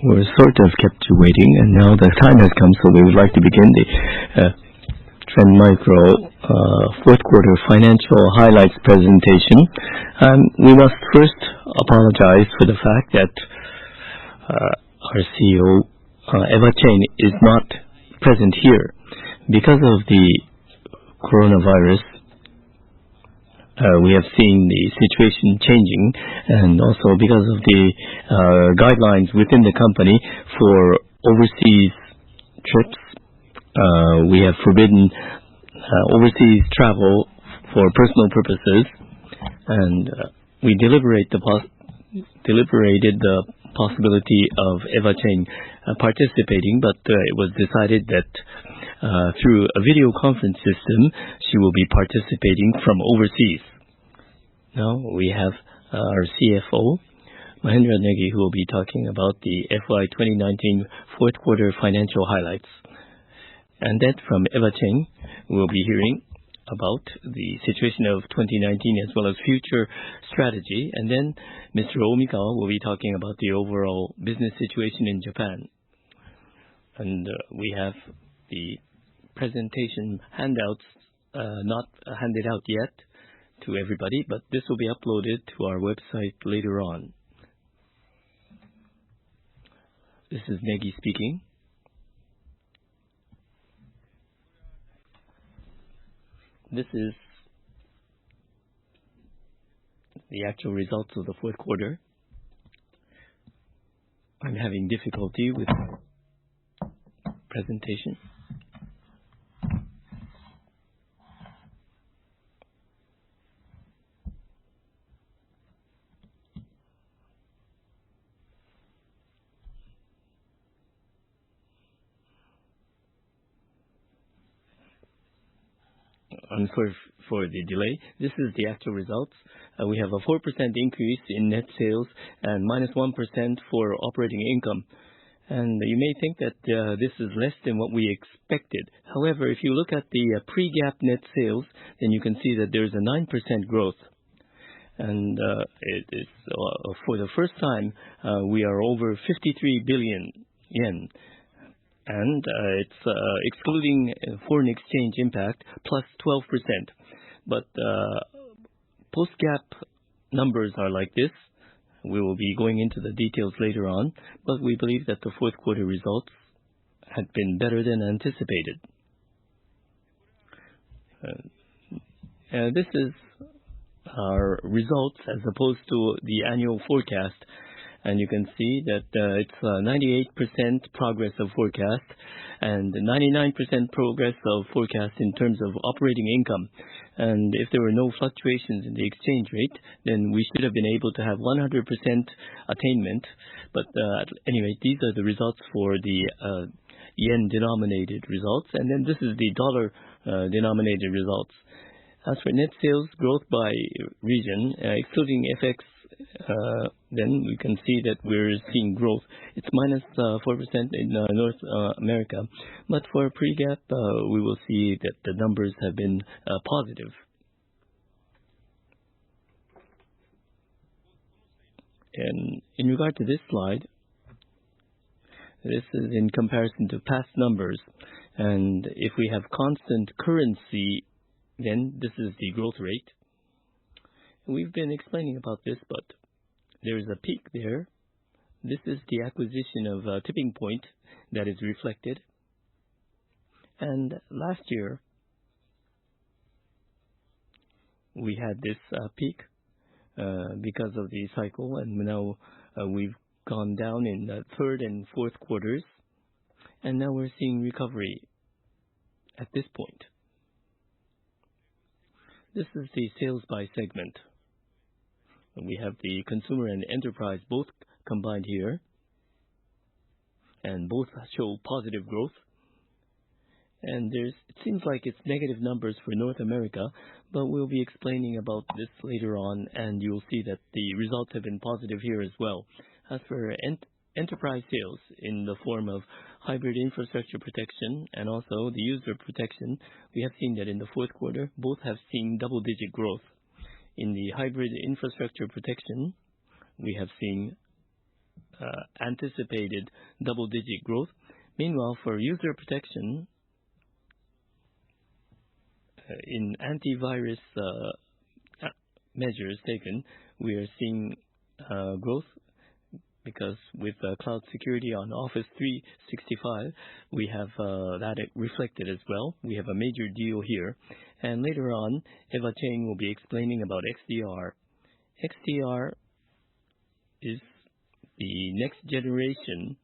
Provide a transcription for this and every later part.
We're sort of kept you waiting, and now the time has come, so we would like to begin the Chen Micro fourth quarter financial highlights presentation. We must first apologize for the fact that our CEO, Chen, is not present here. Because of the coronavirus, we have seen the situation changing, and also because of the guidelines within the company for overseas trips, we have forbidden overseas travel for personal purposes, and we deliberated the possibility of Chen participating, but it was decided that through a video conference system, she will be participating from overseas. Now we have our CFO, Mahendra Negi, who will be talking about the FY 2019 fourth quarter financial highlights. And then from Chen, we will be hearing about the situation of 2019 as well as future strategy. And then Mr. Omikawa will be talking about the overall business situation in Japan. And we have the presentation handouts not handed out yet to everybody, but this will be uploaded to our website later on. This is Negi speaking. This is the actual results of the fourth quarter. I'm having difficulty with my presentation. I'm sorry for the delay. This is the actual results. We have a 4% increase in net sales and -1% for operating income. And you may think that this is less than what we expected. However, if you look at the pre-GAAP net sales, then you can see that there's a 9% growth. And it is for the first time, we are over 53 billion yen. And it's excluding foreign exchange impact plus 12%. But post-GAAP numbers are like this. We will be going into the details later on, but we believe that the fourth quarter results had been better than anticipated. This is our results as opposed to the annual forecast. And you can see that it's 98% progress of forecast and 99% progress of forecast in terms of operating income. And if there were no fluctuations in the exchange rate, then we should have been able to have 100% attainment. But anyway, these are the results for the yen-denominated results. And then this is the dollar-denominated results. As for net sales growth by region, excluding FX, then we can see that we're seeing growth. It's -4% in North America. But for pre-GAAP, we will see that the numbers have been positive. And in regard to this slide, this is in comparison to past numbers. And if we have constant currency, then this is the growth rate. We've been explaining about this, but there's a peak there. This is the acquisition of Tipping Point that is reflected. And last year, we had this peak because of the cycle, and now we've gone down in the third and fourth quarters, and now we're seeing recovery at this point. This is the sales by segment. We have the consumer and enterprise both combined here, and both show positive growth. And it seems like it's negative numbers for North America, but we'll be explaining about this later on, and you'll see that the results have been positive here as well. As for enterprise sales in the form of hybrid infrastructure protection and also the user protection, we have seen that in the fourth quarter, both have seen double-digit growth. In the hybrid infrastructure protection, we have seen anticipated double-digit growth. Meanwhile, for user protection, in antivirus measures taken, we are seeing growth because with cloud security on Office 365, we have that reflected as well. We have a major deal here. And later on, Eva Chen will be explaining about XDR. XDR is the next generation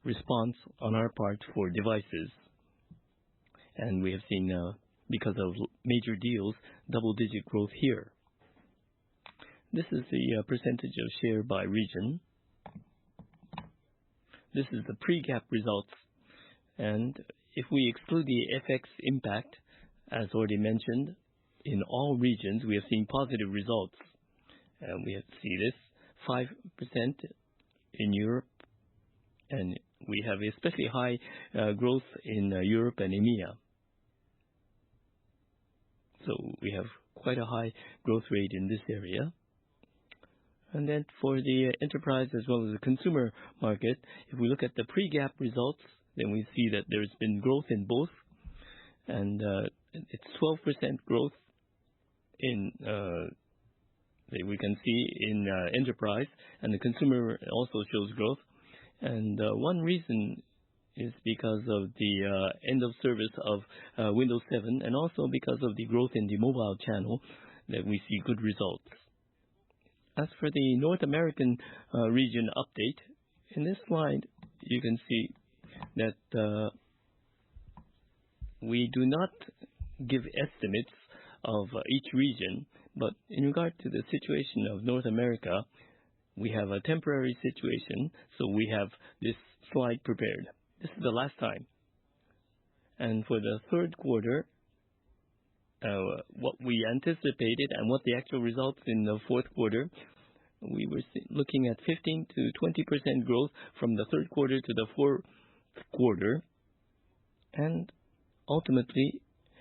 response on our part for devices. And we have seen, because of major deals, double-digit growth here. This is the percentage of share by region. This is the pre-GAAP results. And if we exclude the FX impact, as already mentioned, in all regions, we have seen positive results. And we have seen this 5% in Europe, and we have especially high growth in Europe and EMEA. So we have quite a high growth rate in this area. And then for the enterprise as well as the consumer market, if we look at the pre-GAAP results, then we see that there's been growth in both. And it's 12% growth in, we can see in enterprise, and the consumer also shows growth. And one reason is because of the end of service of Windows 7, and also because of the growth in the mobile channel that we see good results. As for the North American region update, in this slide you can see that we do not give estimates of each region, but in regard to the situation of North America, we have a temporary situation, so we have this slide prepared. This is the last time. And for the third quarter, what we anticipated and what the actual results in the fourth quarter, we were looking at 15 to 20% growth from the third quarter to the fourth quarter. And ultimately,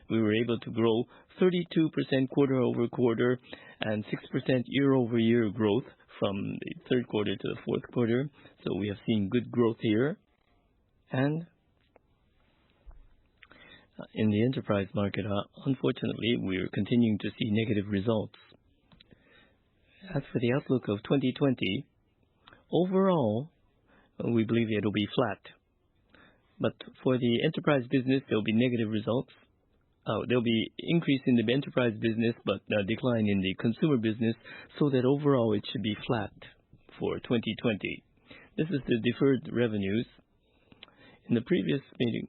we were able to grow 32% quarter over quarter and 6% year over year growth from the third quarter to the fourth quarter. So we have seen good growth here. And in the enterprise market, unfortunately, we are continuing to see negative results. As for the outlook of 2020, overall, we believe it will be flat. But for the enterprise business, there will be negative results. There will be increase in the enterprise business, but decline in the consumer business, so that overall it should be flat for 2020. This is the deferred revenues. In the previous meeting,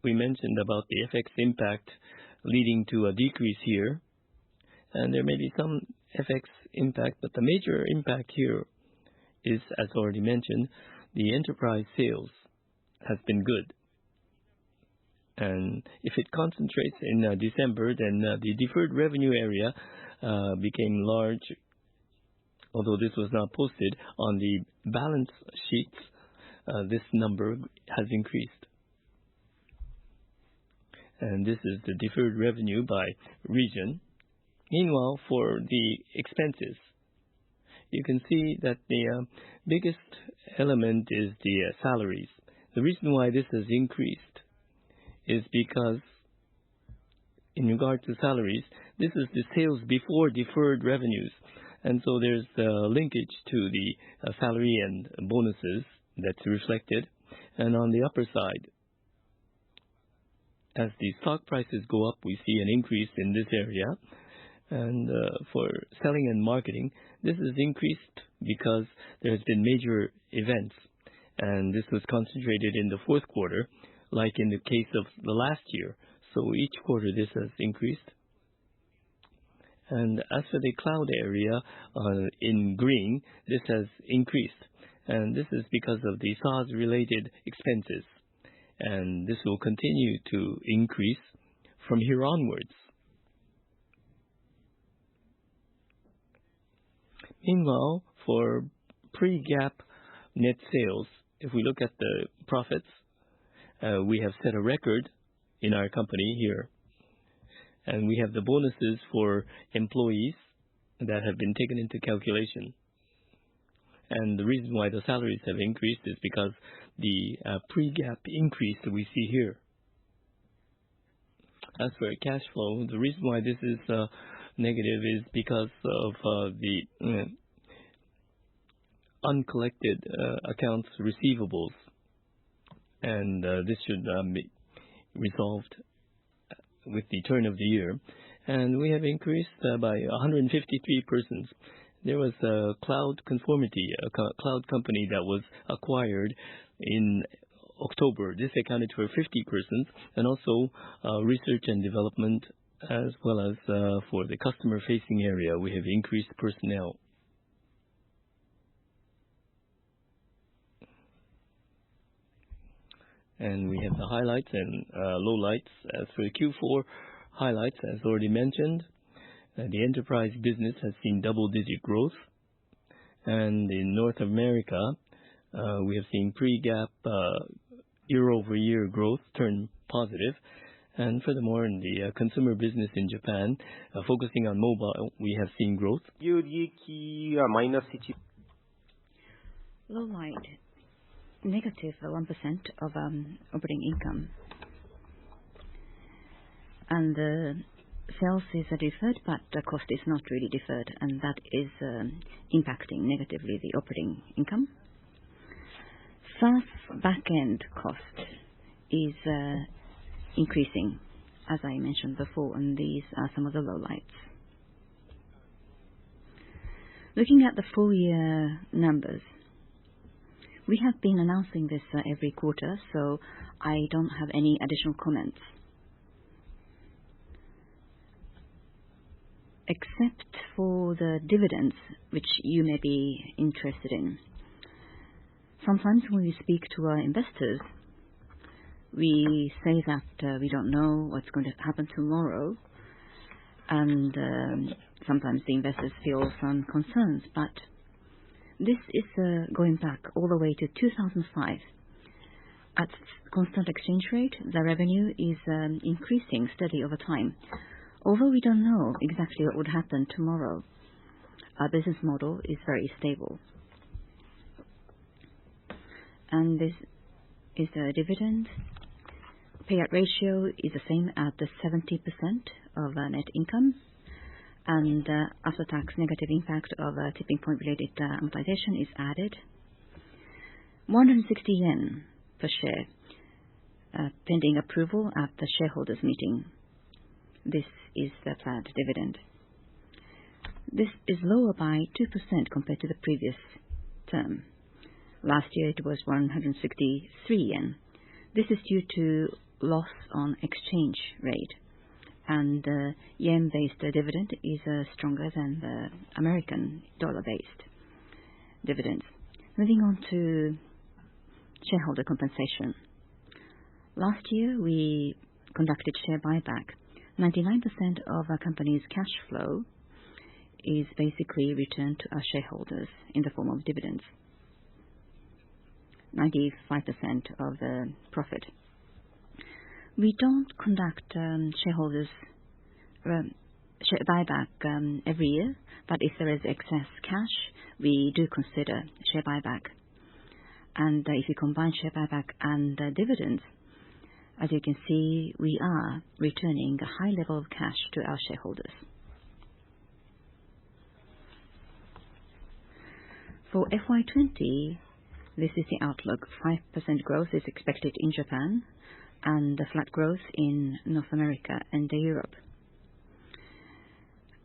we mentioned about the FX impact leading to a decrease here. And there may be some FX impact, but the major impact here is, as already mentioned, the enterprise sales has been good. And if it concentrates in December, then the deferred revenue area became large, although this was not posted on the balance sheets. This number has increased. And this is the deferred revenue by region. Meanwhile, for the expenses, you can see that the biggest element is the salaries. The reason why this has increased is because, in regard to salaries, this is the sales before deferred revenues. And so there's a linkage to the salary and bonuses that's reflected. And on the upper side, as the stock prices go up, we see an increase in this area. And for selling and marketing, this is increased because there has been major events. And this was concentrated in the fourth quarter, like in the case of the last year. So each quarter this has increased. And as for the cloud area, in green, this has increased. And this is because of the SaaS-related expenses. And this will continue to increase from here onwards. Meanwhile, for pre-GAAP net sales, if we look at the profits, we have set a record in our company here. And we have the bonuses for employees that have been taken into calculation. And the reason why the salaries have increased is because the pre-GAAP increase that we see here. As for cash flow, the reason why this is negative is because of the uncollected accounts receivables, and this should be resolved with the turn of the year. And we have increased by 153 persons. There was a cloud conformity, a cloud company that was acquired in October. This accounted for 50 persons, and also research and development, as well as for the customer-facing area, we have increased personnel. And we have the highlights and lowlights. As for the Q4 highlights, as already mentioned, the enterprise business has seen double-digit growth. And in North America, we have seen pre-GAAP year-over-year growth turn positive. And furthermore, in the consumer business in Japan, focusing on mobile, we have seen growth. Lowlight, negative 1% of operating income. And the sales is deferred, but the cost is not really deferred, and that is impacting negatively the operating income. SaaS back-end cost is increasing, as I mentioned before, and these are some of the lowlights. Looking at the full year numbers, we have been announcing this every quarter, so I don't have any additional comments. Except for the dividends, which you may be interested in. Sometimes when we speak to our investors, we say that we don't know what's going to happen tomorrow, and sometimes the investors feel some concerns, but this is going back all the way to 2005. At constant exchange rate, the revenue is increasing steadily over time. Although we don't know exactly what would happen tomorrow, our business model is very stable. And this is the dividend. Payout ratio is the same at the 70% of net income. And after-tax negative impact of tipping point-related amortization is added. 160 yen per share, pending approval at the shareholders' meeting. This is the planned dividend. This is lower by 2% compared to the previous term. Last year it was 163 yen. This is due to loss on exchange rate, and the yen-based dividend is stronger than the American dollar-based dividends. Moving on to shareholder compensation. Last year we conducted share buyback. 99% of our company's cash flow is basically returned to our shareholders in the form of dividends. 95% of the profit. We don't conduct shareholders share buyback every year, but if there is excess cash, we do consider share buyback. And if you combine share buyback and dividends, as you can see, we are returning a high level of cash to our shareholders. For FY20, this is the outlook. 5% growth is expected in Japan, and a flat growth in North America and Europe.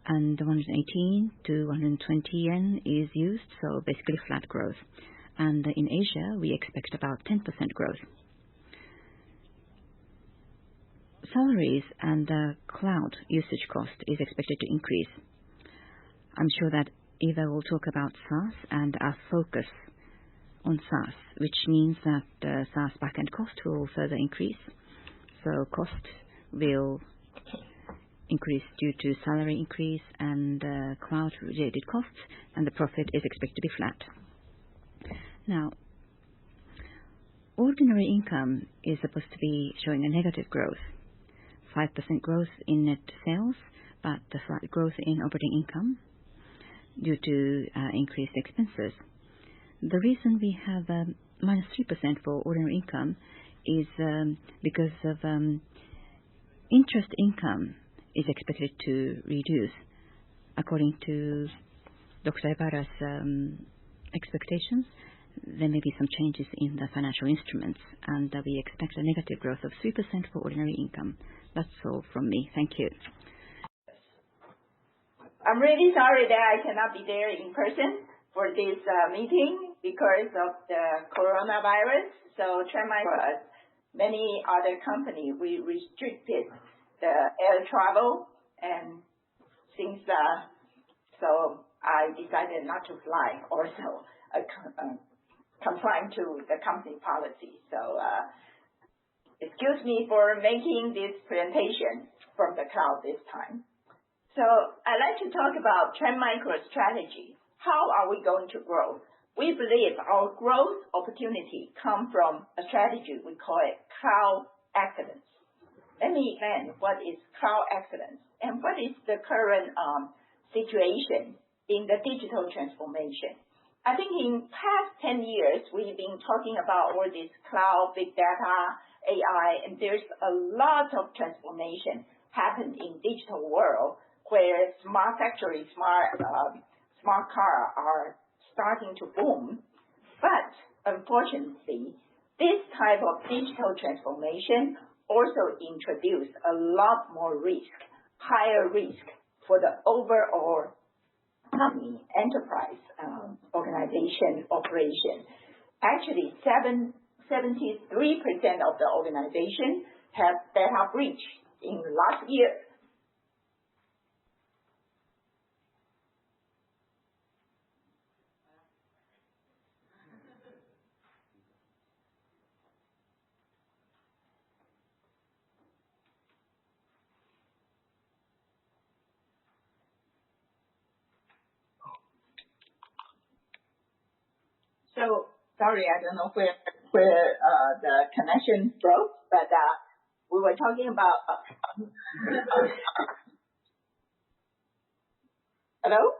And 118 to 120 yen is used, so basically flat growth. And in Asia, we expect about 10% growth. Salaries and cloud usage cost is expected to increase. I'm sure that Eva will talk about SaaS and our focus on SaaS, which means that SaaS backend cost will further increase. So cost will increase due to salary increase and cloud-related costs, and the profit is expected to be flat. Now, ordinary income is supposed to be showing a negative growth. 5% growth in net sales, but the flat growth in operating income due to increased expenses. The reason we have -3% for ordinary income is because of interest income is expected to reduce. According to Dr. Ibara's expectations, there may be some changes in the financial instruments, and we expect a negative growth of 3% for ordinary income. That's all from me. Thank you. I'm really sorry that I cannot be there in person for this meeting because of the coronavirus. So Chen Micro, many other companies, we restricted the air travel, and since so I decided not to fly, also confined to the company policy. So excuse me for making this presentation from the cloud this time. So I'd like to talk about Chen Micro's strategy. How are we going to grow? We believe our growth opportunity comes from a strategy, we call it cloud excellence. Let me explain what is cloud excellence and what is the current situation in the digital transformation. I think in past 10 years, we've been talking about all this cloud, big data, AI, and there's a lot of transformation happen in digital world where smart factories, smart car are starting to boom. But unfortunately, this type of digital transformation also introduce a lot more risk, higher risk for the overall company, enterprise, organization, operation. Actually, 73% of the organization have breached in last year. So sorry, I don't know where the connection broke, but we were talking about. Hello?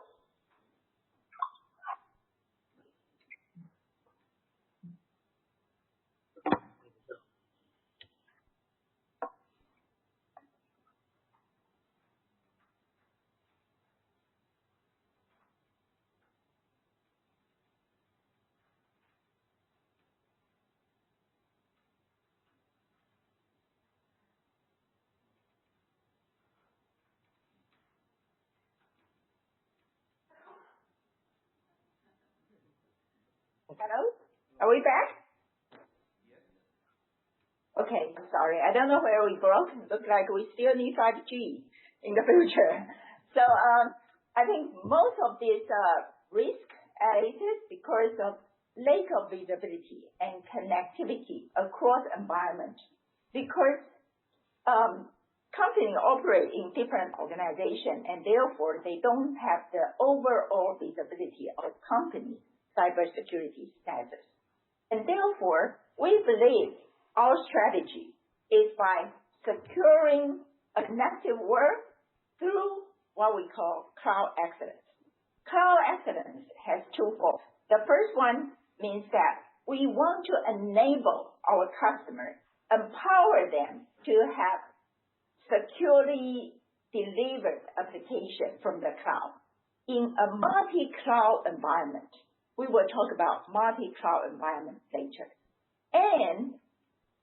Hello? Are we back? Okay, sorry. I don't know where we broke. Looks like we still need 5G in the future. So I think most of this risk arises because of lack of visibility and connectivity across environment. Because companies operate in different organizations, and therefore they don't have the overall visibility of company cybersecurity status. And therefore, we believe our strategy is by securing a connected world through what we call cloud excellence. Cloud excellence has two goals. The first one means that we want to enable our customers, empower them to have securely delivered application from the cloud in a multi-cloud environment. We will talk about multi-cloud environment later. And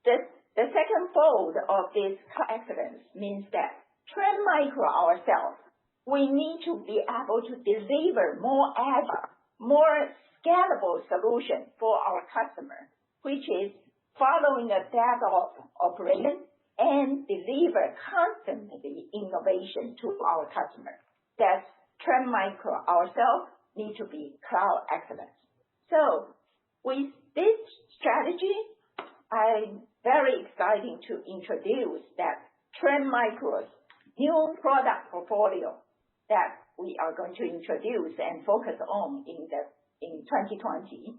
the second fold of this cloud excellence means that Chen Micro ourselves, we need to be able to deliver more agile, more scalable solution for our customer, which is following a data operation and deliver constantly innovation to our customer. That's Chen Micro ourselves need to be cloud excellence. So with this strategy, I'm very excited to introduce that Chen Micro's new product portfolio that we are going to introduce and focus on in 2020.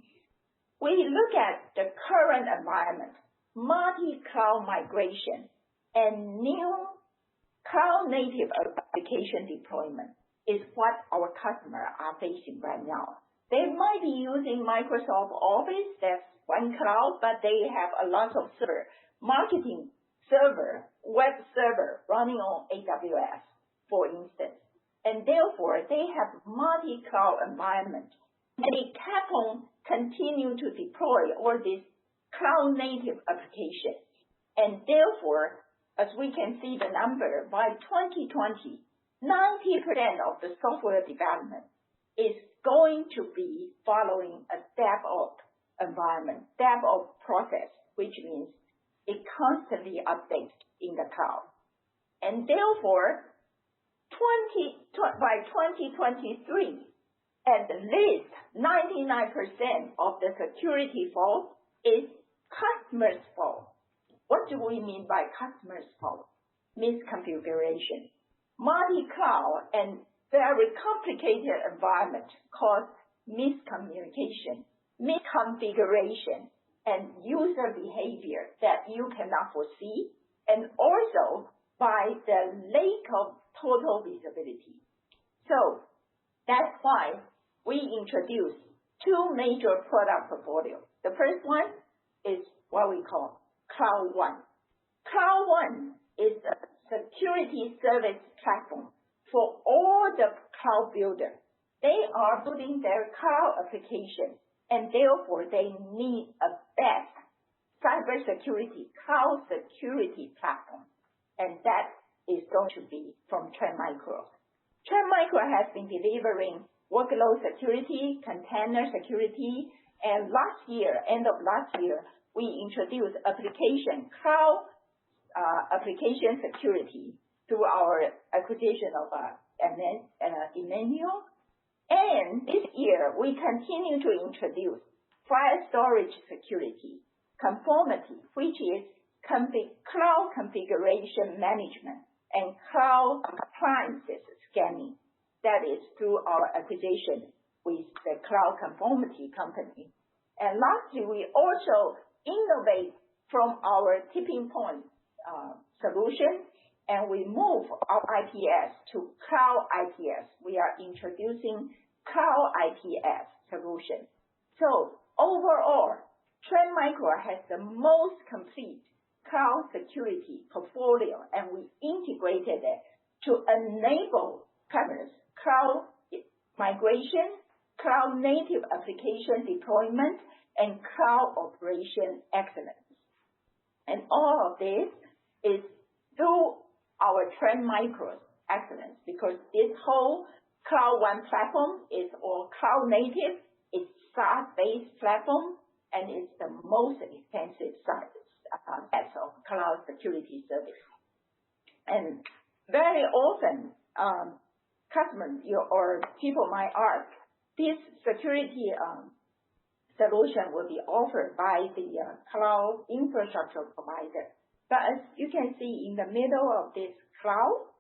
We look at the current environment, multi-cloud migration, and new cloud-native application deployment is what our customers are facing right now. They might be using Microsoft Office, that's one cloud, but they have a lot of server, marketing server, web server running on AWS, for instance. And therefore, they have multi-cloud environment. And they kept on continue to deploy all these cloud-native applications. And therefore, as we can see the number, by 2020, 90% of the software development is going to be following a DevOps environment, DevOps process, which means it constantly updates in the cloud. And therefore, by 2023, at least 99% of the security fault is customer's fault. What do we mean by customer's fault? Misconfiguration. Multi-cloud and very complicated environment cause miscommunication, misconfiguration, and user behavior that you cannot foresee, and also by the lack of total visibility. So that's why we introduced two major product portfolios. The first one is what we call Cloud One. Cloud One is a security service platform for all the cloud builders. They are building their cloud application, and therefore they need a best cybersecurity, cloud security platform. And that is going to be from Chen Micro. Chen Micro has been delivering workload security, container security, and end of last year, we introduced cloud application security through our acquisition of Emmanuel. And this year, we continue to introduce file storage security, conformity, which is cloud configuration management, and cloud appliances scanning. That is through our acquisition with the cloud conformity company. And lastly, we also innovate from our tipping point solution, and we move our IPS to cloud IPS. We are introducing cloud IPS solution. So overall, Chen Micro has the most complete cloud security portfolio, and we integrated it to enable customers cloud migration, cloud native application deployment, and cloud operation excellence. And all of this is through our Chen Micro's excellence, because this whole Cloud One platform is all cloud native, it's SaaS-based platform, and it's the most extensive set of cloud security service. And very often, customers or people might ask, this security solution will be offered by the cloud infrastructure provider. But as you can see in the middle of this cloud,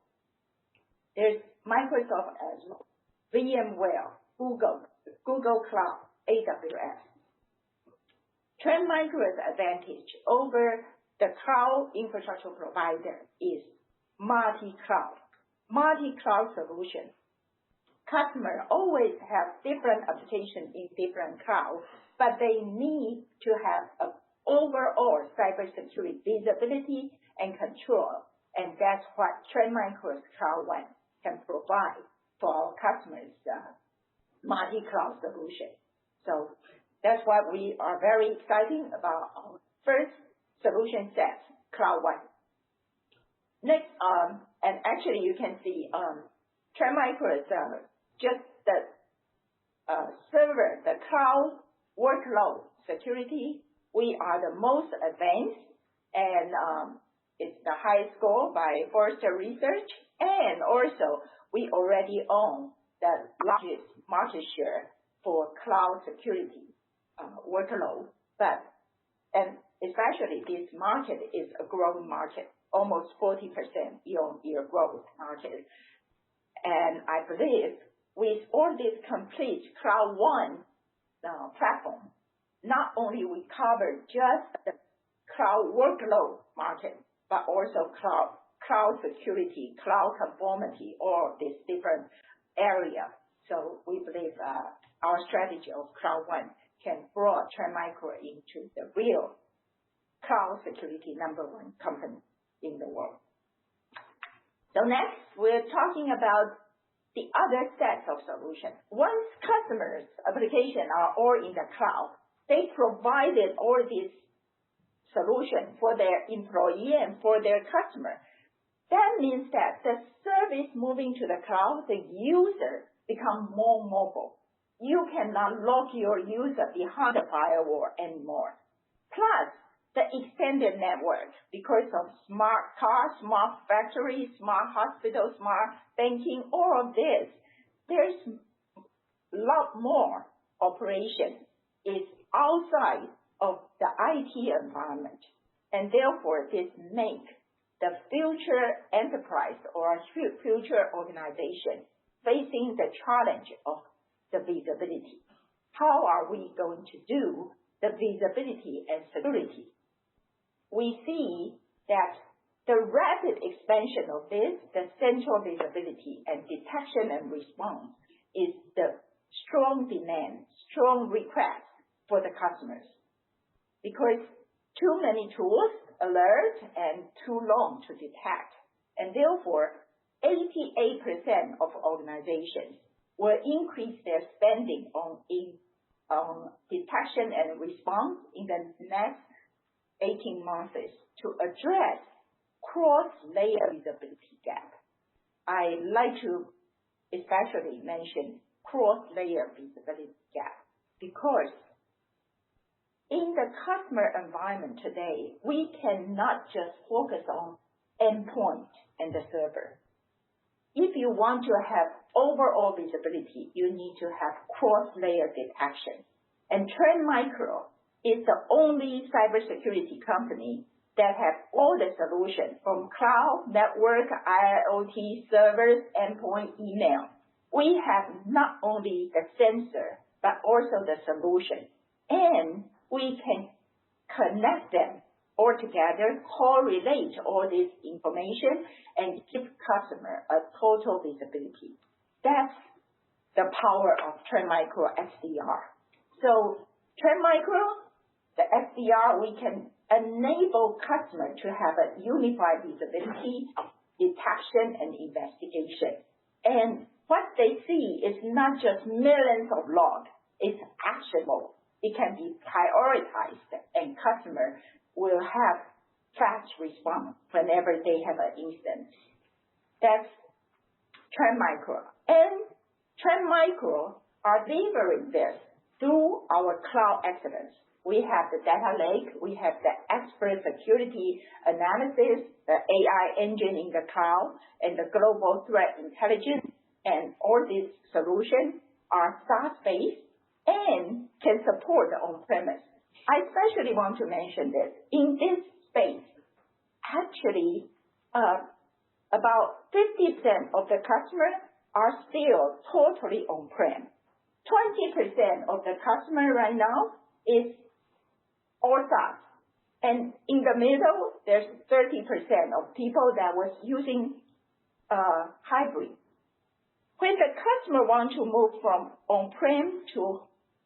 there's Microsoft Azure, VMware, Google Cloud, AWS. Chen Micro's advantage over the cloud infrastructure provider is multi-cloud solution. Customers always have different applications in different clouds, but they need to have an overall cybersecurity visibility and control, and that's what Chen Micro's Cloud One can provide for our customers' multi-cloud solution. So that's why we are very excited about our first solution set, Cloud One. Next, and actually you can see Chen Micro's just the server, the cloud workload security. We are the most advanced, and it's the highest score by Forrester Research, and also we already own the largest market share for cloud security workload. And especially this market is a growing market, almost 40% year-on-year growth market. And I believe with all this complete Cloud One platform, not only we cover just the cloud workload market, but also cloud security, cloud conformity, all these different areas. So we believe our strategy of Cloud One can bring Chen Micro into the real cloud security #1 company in the world. So next, we're talking about the other sets of solutions. Once customers' applications are all in the cloud, they provided all these solutions for their employee and for their customer. That means that the service moving to the cloud, the user become more mobile. You cannot lock your user behind the firewall anymore. Plus, the extended network, because of smart cars, smart factories, smart hospitals, smart banking, all of this, there's a lot more operation is outside of the IT environment. And therefore, this makes the future enterprise or future organization facing the challenge of the visibility. How are we going to do the visibility and security? We see that the rapid expansion of this, the central visibility and detection and response, is the strong demand, strong request for the customers. Because too many tools, alert, and too long to detect. And therefore, 88% of organizations will increase their spending on detection and response in the next 18 months to address cross-layer visibility gap. I like to especially mention cross-layer visibility gap because in the customer environment today, we cannot just focus on endpoint and the server. If you want to have overall visibility, you need to have cross-layer detection. And Chen Micro is the only cybersecurity company that has all the solutions from cloud, network, IoT, servers, endpoint, email. We have not only the sensor, but also the solution. And we can connect them all together, correlate all this information, and give customer a total visibility. That's the power of Chen Micro XDR. So Chen Micro, the XDR, we can enable customer to have a unified visibility, detection, and investigation. And what they see is not just millions of logs, it's actionable. It can be prioritized, and customer will have fast response whenever they have an instance. That's Chen Micro. And Chen Micro are delivering this through our cloud excellence. We have the data lake, we have the expert security analysis, the AI engine in the cloud, and the global threat intelligence, and all these solutions are SaaS-based and can support the on-premise. I especially want to mention this. In this space, actually, about 50% of the customers are still totally on-prem. 20% of the customer right now is all SaaS. And in the middle, there's 30% of people that was using hybrid. When the customer wants to move from on-prem to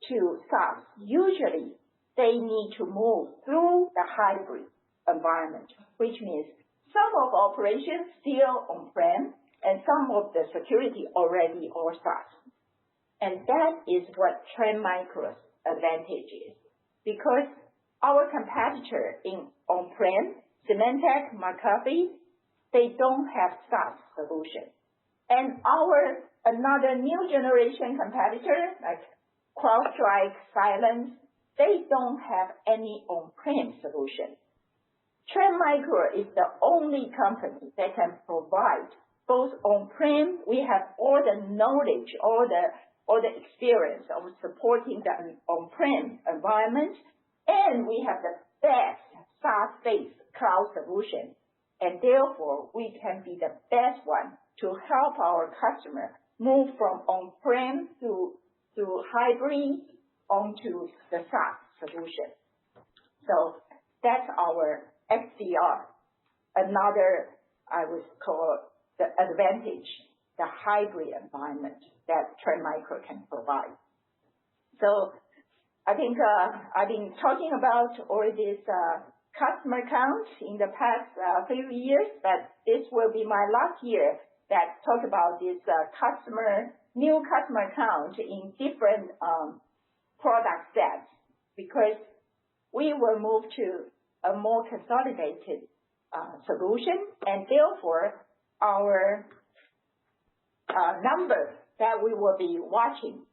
SaaS, usually they need to move through the hybrid environment, which means some of operations still on-prem and some of the security already all SaaS. And that is what Chen Micro's advantage is. Because our competitor in on-prem, Symantec, McAfee, they don't have SaaS solution. And another new generation competitor like CrowdStrike, Silence, they don't have any on-prem solution. Chen Micro is the only company that can provide both on-prem, we have all the knowledge, all the experience of supporting the on-prem environment, and we have the best SaaS-based cloud solution. And therefore, we can be the best one to help our customer move from on-prem to hybrid onto the SaaS solution. So that's our XDR. Another, I would call the advantage, the hybrid environment that Chen Micro can provide. So I think I've been talking about all this customer count in the past few years, but this will be my last year that talk about this new customer count in different product sets, because we will move to a more consolidated solution, and therefore our numbers that we will be watching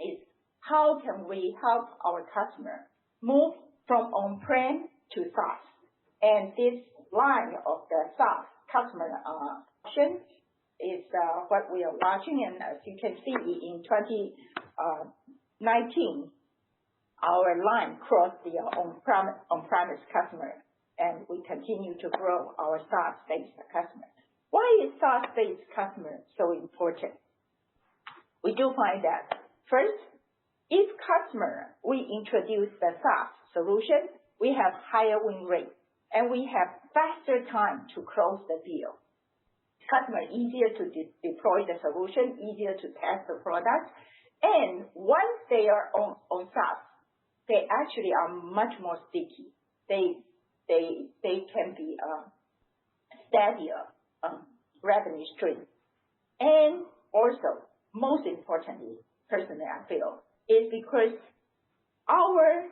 is how can we help our customer move from on-prem to SaaS. And this line of the SaaS customer option is what we are watching. And as you can see, in 2019, our line crossed the on-premise customer, and we continue to grow our SaaS-based customer. Why is SaaS-based customer so important? We do find that, first, if customer, we introduce the SaaS solution, we have higher win rate, and we have faster time to close the deal. Customer easier to deploy the solution, easier to test the product, and once they are on SaaS, they actually are much more sticky. They can be steadier revenue stream. And also, most importantly, personally I feel, is because our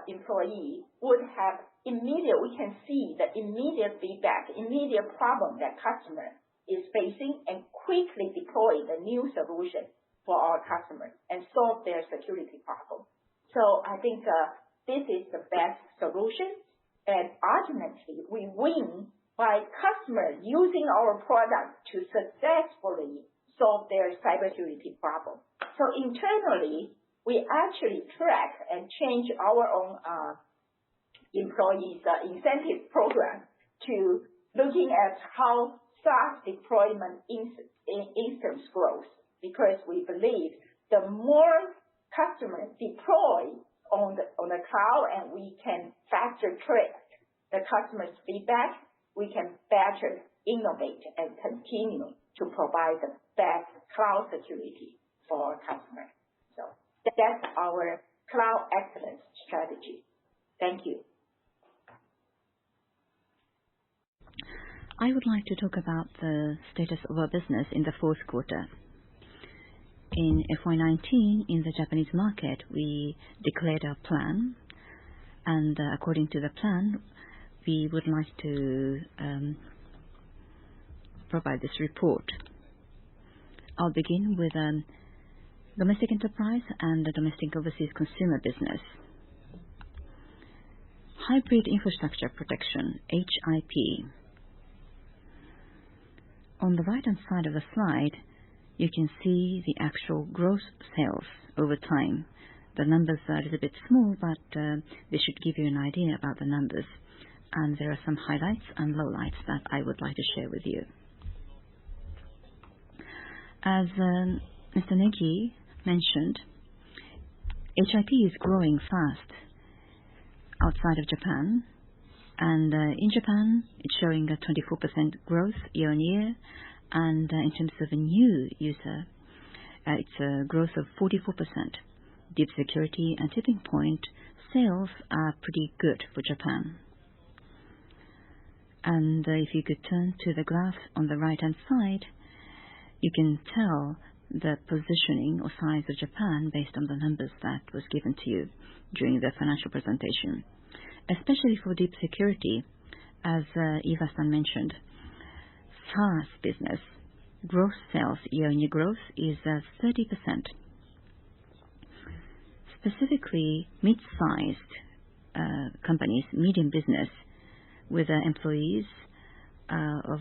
employee would have we can see the immediate feedback, immediate problem that customer is facing, and quickly deploy the new solution for our customers and solve their security problem. So I think this is the best solution, and ultimately we win by customers using our product to successfully solve their cybersecurity problem. So internally, we actually track and change our own employees' incentive program to looking at how SaaS deployment instance grows, because we believe the more customers deploy on the cloud, and we can faster track the customer's feedback, we can better innovate and continue to provide the best cloud security for our customers. So that's our cloud excellence strategy. Thank you. I would like to talk about the status of our business in the fourth quarter. In FY19, in the Japanese market, we declared our plan, and according to the plan, we would like to provide this report. I'll begin with domestic enterprise and the domestic overseas consumer business. Hybrid infrastructure protection, HIP. On the right-hand side of the slide, you can see the actual gross sales over time. The numbers are a little bit small, but they should give you an idea about the numbers. And there are some highlights and lowlights that I would like to share with you. As Mr. Negi mentioned, HIP is growing fast outside of Japan. And in Japan, it's showing a 24% growth year on year. And in terms of a new user, it's a growth of 44%. Deep security and tipping point sales are pretty good for Japan. And if you could turn to the graph on the right-hand side, you can tell the positioning or size of Japan based on the numbers that was given to you during the financial presentation. Especially for deep security, as Eva-san mentioned, SaaS business gross sales year-on-year growth is 30%. Specifically, mid-sized companies, medium business, with employees of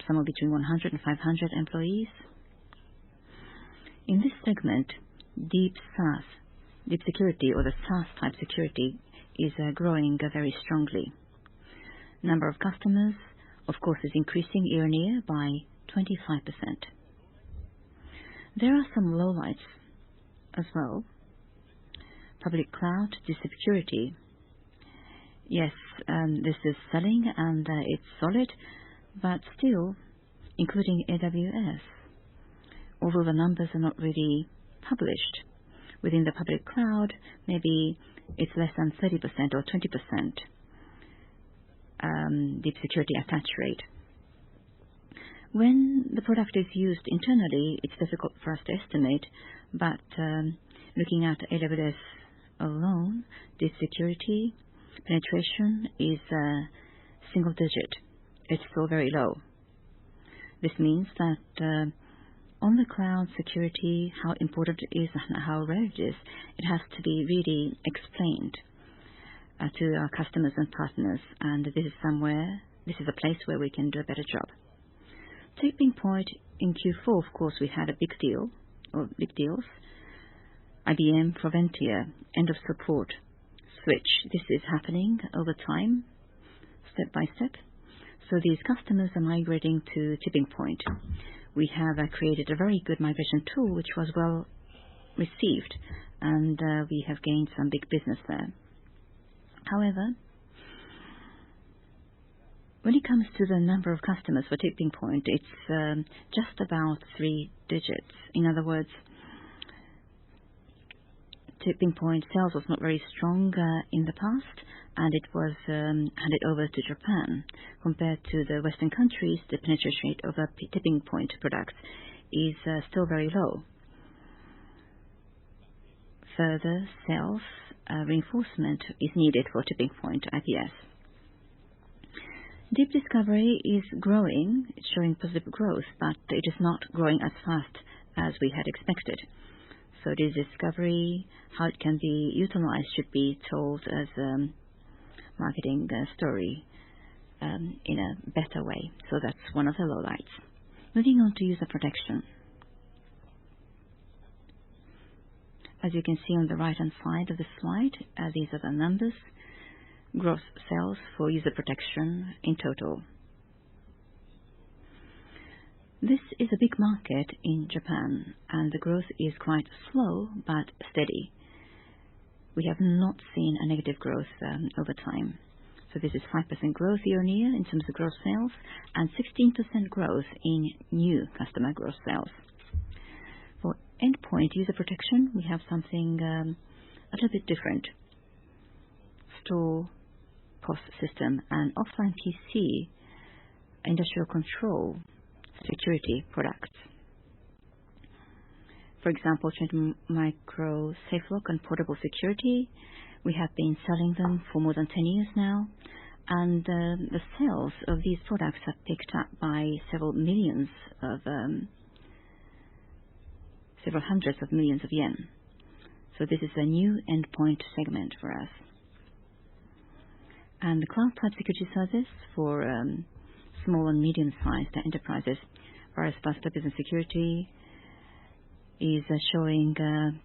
somewhere between 100 and 500 employees. In this segment, deep security or the SaaS type security is growing very strongly. Number of customers, of course, is increasing year on year by 25%. There are some lowlights as well. Public cloud, deep security. Yes, this is selling and it's solid, but still, including AWS, although the numbers are not really published, Within the public cloud, maybe it's less than 30% or 20% deep security attach rate. When the product is used internally, it's difficult for us to estimate, but looking at AWS alone, deep security penetration is single digit. It's still very low. This means that on the cloud security, how important it is and how rare it is, it has to be really explained to our customers and partners, and this is a place where we can do a better job. Tipping point in Q4, of course, we had a big deals. IBM Proventia, end of support switch. This is happening over time, step by step. So these customers are migrating to tipping point. We have created a very good migration tool, which was well received, and we have gained some big business there. However, when it comes to the number of customers for tipping point, it's just about 3 digits. In other words, tipping point sales was not very strong in the past, and it was handed over to Japan. Compared to the Western countries, the penetration rate of a tipping point product is still very low. Further sales reinforcement is needed for tipping point IPS. Deep discovery is growing, it's showing positive growth, but it is not growing as fast as we had expected. So this discovery, how it can be utilized, should be told as a marketing story in a better way. So that's one of the lowlights. Moving on to user protection. As you can see on the right-hand side of the slide, these are the numbers. Gross sales for user protection in total. This is a big market in Japan, and the growth is quite slow but steady. We have not seen a negative growth over time. So this is 5% growth year-on-year in terms of gross sales, and 16% growth in new customer gross sales. For endpoint user protection, we have something a little bit different. Store POS system and offline PC industrial control security products. For example, Chen Micro SafeLock and portable security, we have been selling them for more than 10 years now, and the sales of these products have picked up by several hundreds of millions of yen. So this is a new endpoint segment for us. And the cloud type security service for small and medium-sized enterprises, whereas faster business security is showing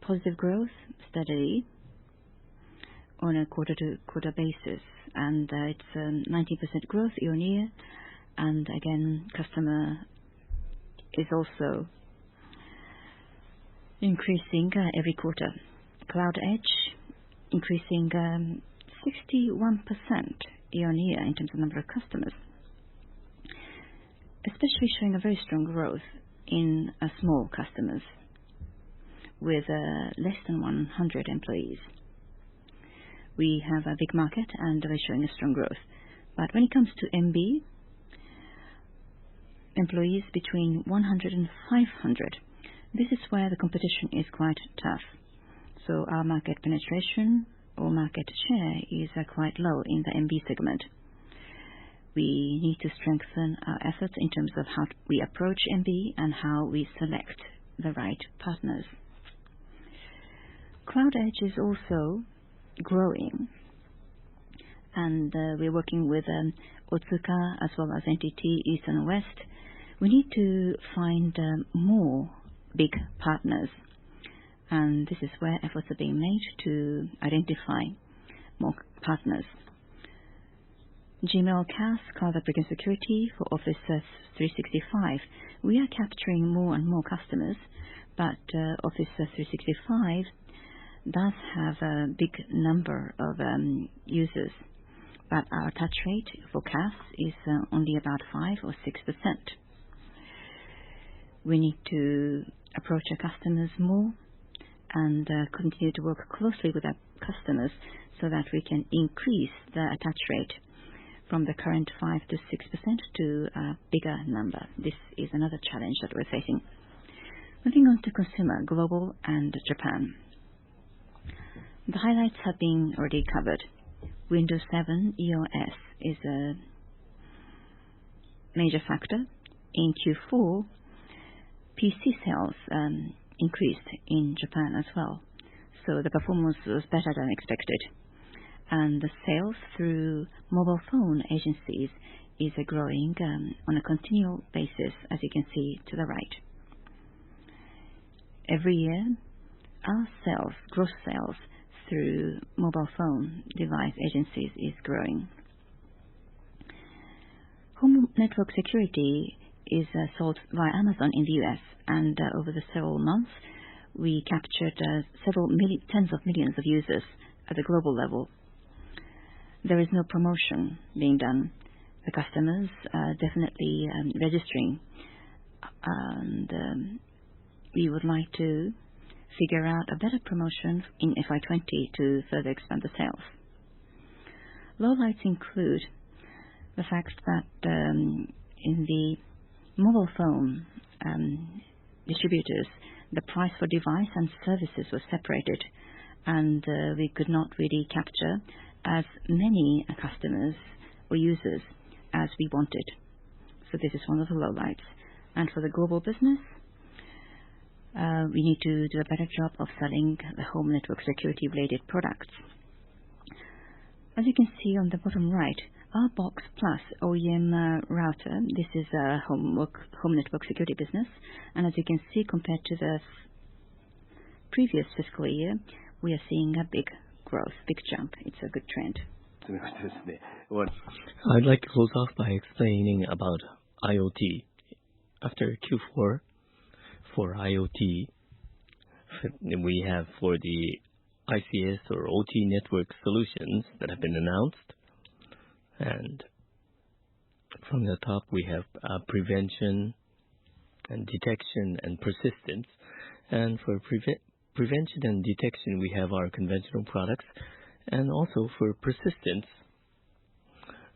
positive growth steadily on a quarter-to-quarter basis, and it's 19% growth year-on-year, and again, customer is also increasing every quarter. Cloud Edge increasing 61% year-on-year in terms of number of customers, especially showing a very strong growth in small customers with less than 100 employees. We have a big market and we're showing a strong growth. But when it comes to MB, employees between 100 and 500, this is where the competition is quite tough. So our market penetration or market share is quite low in the MB segment. We need to strengthen our efforts in terms of how we approach MB and how we select the right partners. Cloud Edge is also growing, and we're working with Otsuka as well as NTT East and West. We need to find more big partners, and this is where efforts are being made to identify more partners. Gmail CAS, Cloud Application Security for Office 365. We are capturing more and more customers, but Office 365 does have a big number of users, but our touch rate for CAS is only about 5 or 6%. We need to approach our customers more and continue to work closely with our customers so that we can increase the attach rate from the current 5 to 6% to a bigger number. This is another challenge that we're facing. Moving on to consumer, global and Japan. The highlights have been already covered. Windows 7 EOS is a major factor. In Q4, PC sales increased in Japan as well. So the performance was better than expected. And the sales through mobile phone agencies is growing on a continual basis, as you can see to the right. Every year, our sales, gross sales through mobile phone device agencies is growing. Home network security is sold via Amazon in the US, and over the several months, we captured tens of millions of users at the global level. There is no promotion being done. The customers are definitely registering, and we would like to figure out a better promotion in FY20 to further expand the sales. Lowlights include the fact that in the mobile phone distributors, the price for device and services was separated, and we could not really capture as many customers or users as we wanted. So this is one of the lowlights. And for the global business, we need to do a better job of selling the home network security related products. As you can see on the bottom right, our Box Plus OEM router, this is a home network security business, and as you can see, compared to the previous fiscal year, we are seeing a big growth, big jump. It's a good trend. I'd like to close off by explaining about IoT. After Q4, for IoT, we have for the ICS or OT network solutions that have been announced. And from the top, we have prevention and detection and persistence. And for prevention and detection, we have our conventional products. And also for persistence,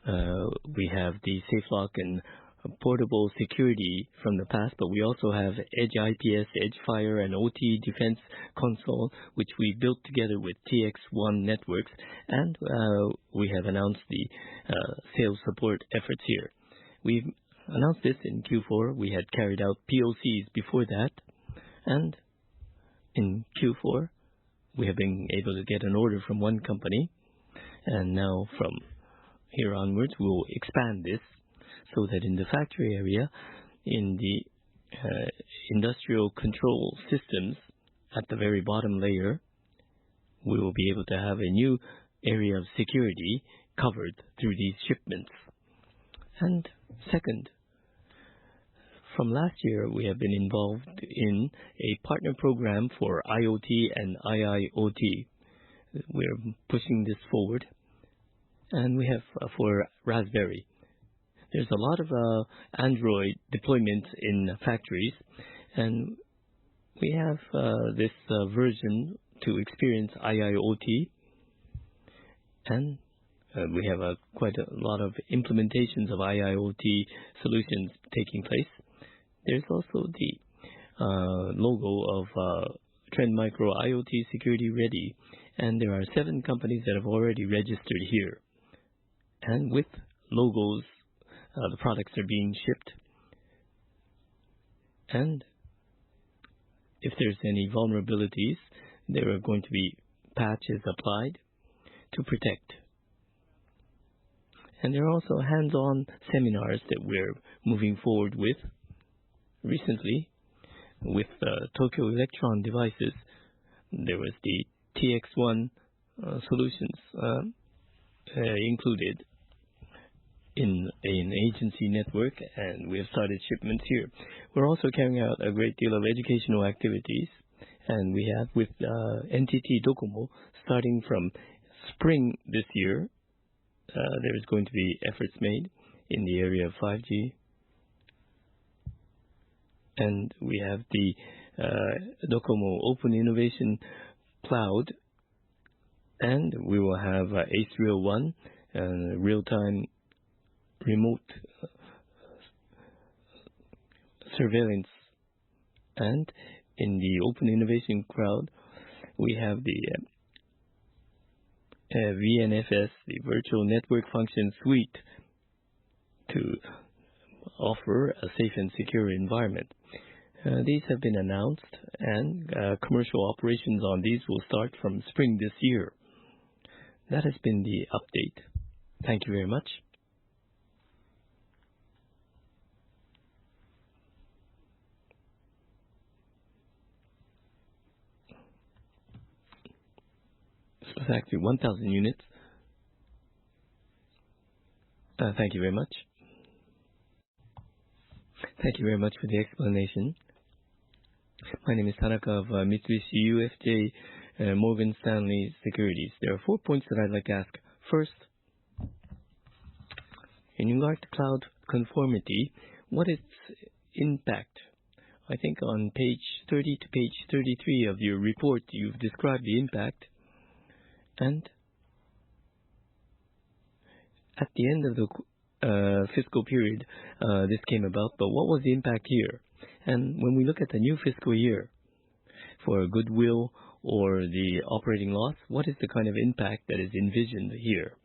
we have the SafeLock and portable security from the past, but we also have Edge IPS, Edge Fire, and OT Defense Console, which we built together with TX1 Networks, and we have announced the sales support efforts here. We've announced this in Q4. We had carried out POCs before that, and in Q4, we have been able to get an order from one company, and now from here onwards, we'll expand this so that in the factory area, in the industrial control systems at the very bottom layer, we will be able to have a new area of security covered through these shipments. And second, from last year, we have been involved in a partner program for IoT and IIoT. We're pushing this forward. And we have for Raspberry. There's a lot of Android deployments in factories, and we have this version to experience IIoT, and we have quite a lot of implementations of IIoT solutions taking place. There's also the logo of Trend Micro IoT Security Ready, and there are 7 companies that have already registered here. And with logos, the products are being shipped. And if there's any vulnerabilities, there are going to be patches applied to protect. And there are also hands-on seminars that we're moving forward with. Recently, with Tokyo Electron devices, there was the TX1 solutions included in an agency network, and we have started shipments here. We're also carrying out a great deal of educational activities, and we have with NTT Docomo, starting from spring this year, there is going to be efforts made in the area of 5G. And we have the Docomo Open Innovation Cloud, and we will have ACE-Real-1, real-time remote surveillance. And in the Open Innovation Cloud, we have the VNFS, the Virtual Network Function Suite, to offer a safe and secure environment. These have been announced, and commercial operations on these will start from spring this year. That has been the update. Thank you very much. This was actually 1,000 units. Thank you very much. Thank you very much for the explanation. My name is Tanaka of Mitsubishi UFJ Morgan Stanley Securities. There are 4 points that I'd like to ask. First, in regard to cloud conformity, what is its impact? I think on page 30 to page 33 of your report, you've described the impact. And at the end of the fiscal period, this came about, but what was the impact here? And when we look at the new fiscal year, for goodwill or the operating loss, what is the kind of impact that is envisioned here?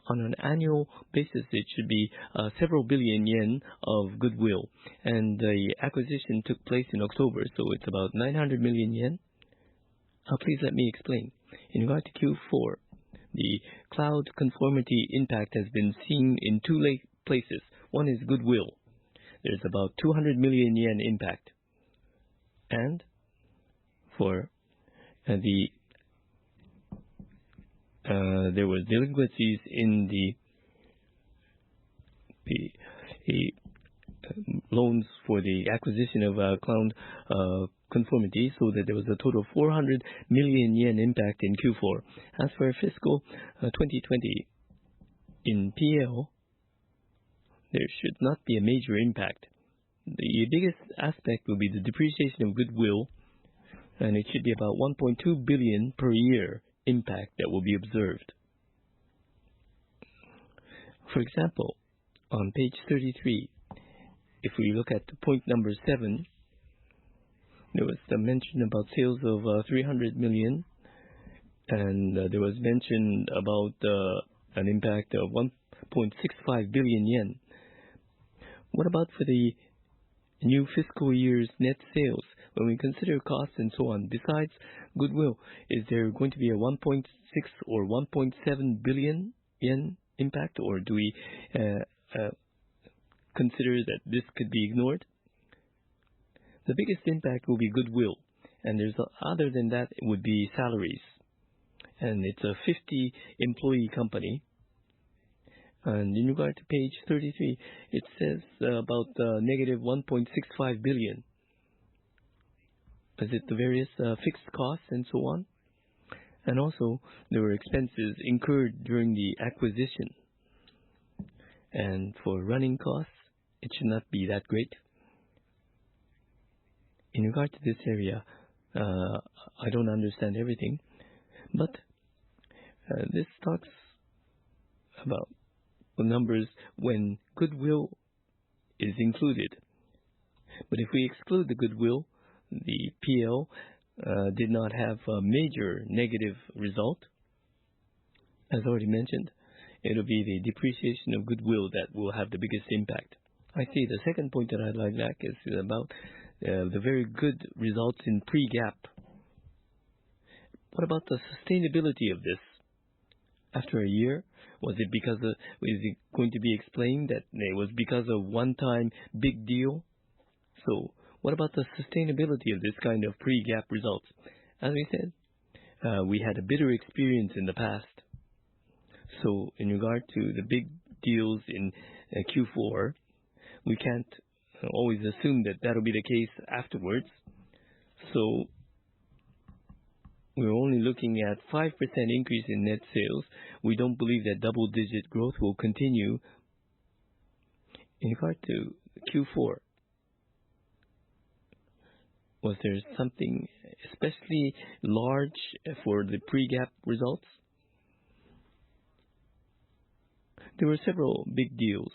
On an annual basis, it should be several billion yen of goodwill. And the acquisition took place in October, so it's about 900 million yen. Please let me explain. In regard to Q4, the cloud conformity impact has been seen in two places. One is goodwill. There's about 200 million yen impact. And for there were delinquencies in the loans for the acquisition of cloud conformity, so that there was a total of 400 million yen impact in Q4. As for fiscal 2020, in PL, there should not be a major impact. The biggest aspect will be the depreciation of goodwill, and it should be about 1.2 billion per year impact that will be observed. For example, on page 33, if we look at point number 7, there was a mention about sales of 300 million, and there was mention about an impact of 1.65 billion yen. What about for the new fiscal year's net sales? When we consider costs and so on, besides goodwill, is there going to be a 1.6 or 1.7 billion yen impact, or do we consider that this could be ignored? The biggest impact will be goodwill, and other than that, it would be salaries. And it's a 50-employee company. And in regard to page 33, it says about negative 1.65 billion. Is it the various fixed costs and so on? And also, there were expenses incurred during the acquisition. And for running costs, it should not be that great. In regard to this area, I don't understand everything, but this talks about the numbers when goodwill is included. But if we exclude the goodwill, the PL did not have a major negative result. As already mentioned, it will be the depreciation of goodwill that will have the biggest impact. I see the second point that I'd like to make is about the very good results in pre-GAAP. What about the sustainability of this? After a year, is it going to be explained that it was because of one-time big deal? So, what about the sustainability of this kind of pre-GAAP results? As we said, we had a bitter experience in the past. So, in regard to the big deals in Q4, we can't always assume that that'll be the case afterwards. So, we're only looking at 5% increase in net sales. We don't believe that double-digit growth will continue. In regard to Q4, Was there something especially large for the pre-GAAP results? There were several big deals.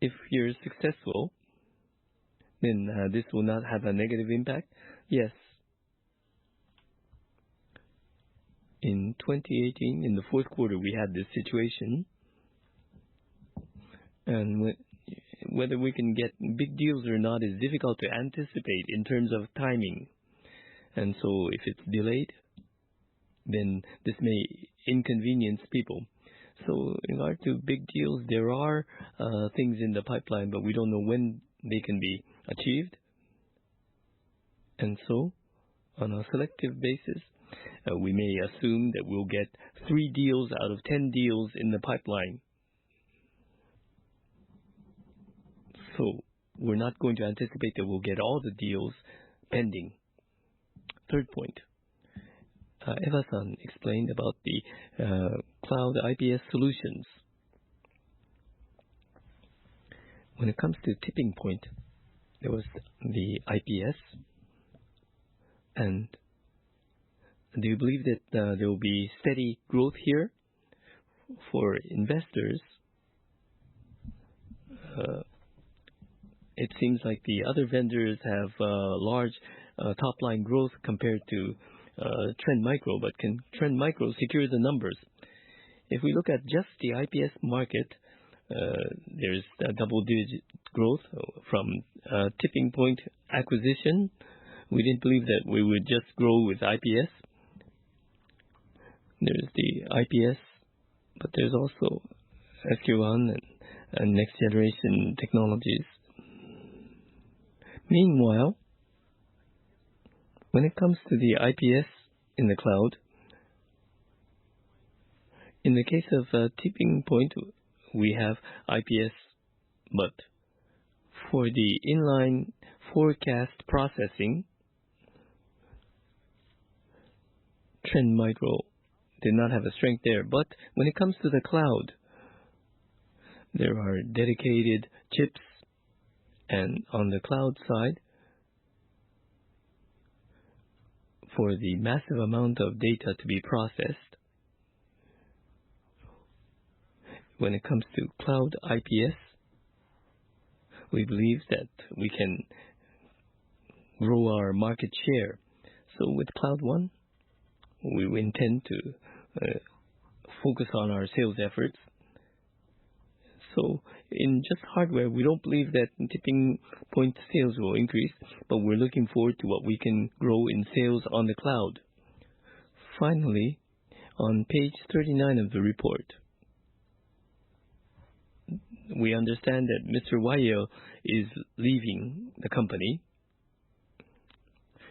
If you're successful, then this will not have a negative impact? Yes. In 2018, in the fourth quarter, we had this situation. And whether we can get big deals or not is difficult to anticipate in terms of timing. And so if it's delayed, then this may inconvenience people. So in regard to big deals, there are things in the pipeline, but we don't know when they can be achieved. And so, on a selective basis, we may assume that we'll get 3 deals out of 10 deals in the pipeline. So we're not going to anticipate that we'll get all the deals pending. Third point. Eva-san explained about the cloud IPS solutions. When it comes to tipping point, there was the IPS. And do you believe that there will be steady growth here for investors? It seems like the other vendors have large top-line growth compared to Trend Micro, but can Trend Micro secure the numbers? If we look at just the IPS market, there's a double-digit growth from tipping point acquisition. We didn't believe that we would just grow with IPS. There's the IPS, but there's also SQ1 and next generation technologies. Meanwhile, when it comes to the IPS in the cloud, in the case of tipping point, we have IPS, but for the inline forecast processing, Trend Micro did not have a strength there. But when it comes to the cloud, there are dedicated chips, and on the cloud side, for the massive amount of data to be processed, when it comes to cloud IPS, we believe that we can grow our market share. So with Cloud One, we intend to focus on our sales efforts. So in just hardware, we don't believe that tipping point sales will increase, but we're looking forward to what we can grow in sales on the cloud. Finally, on page 39 of the report, we understand that Mr. Weil is leaving the company.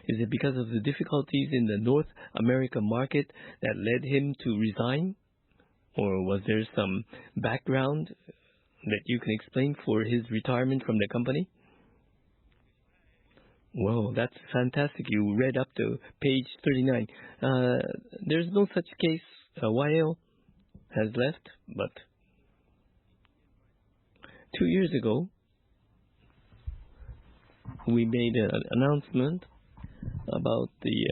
Is it because of the difficulties in the North America market that led him to resign? Or was there some background that you can explain for his retirement from the company? Well, that's fantastic. You read up to page 39. There's no such case. Weil has left, but 2 years ago, we made an announcement about the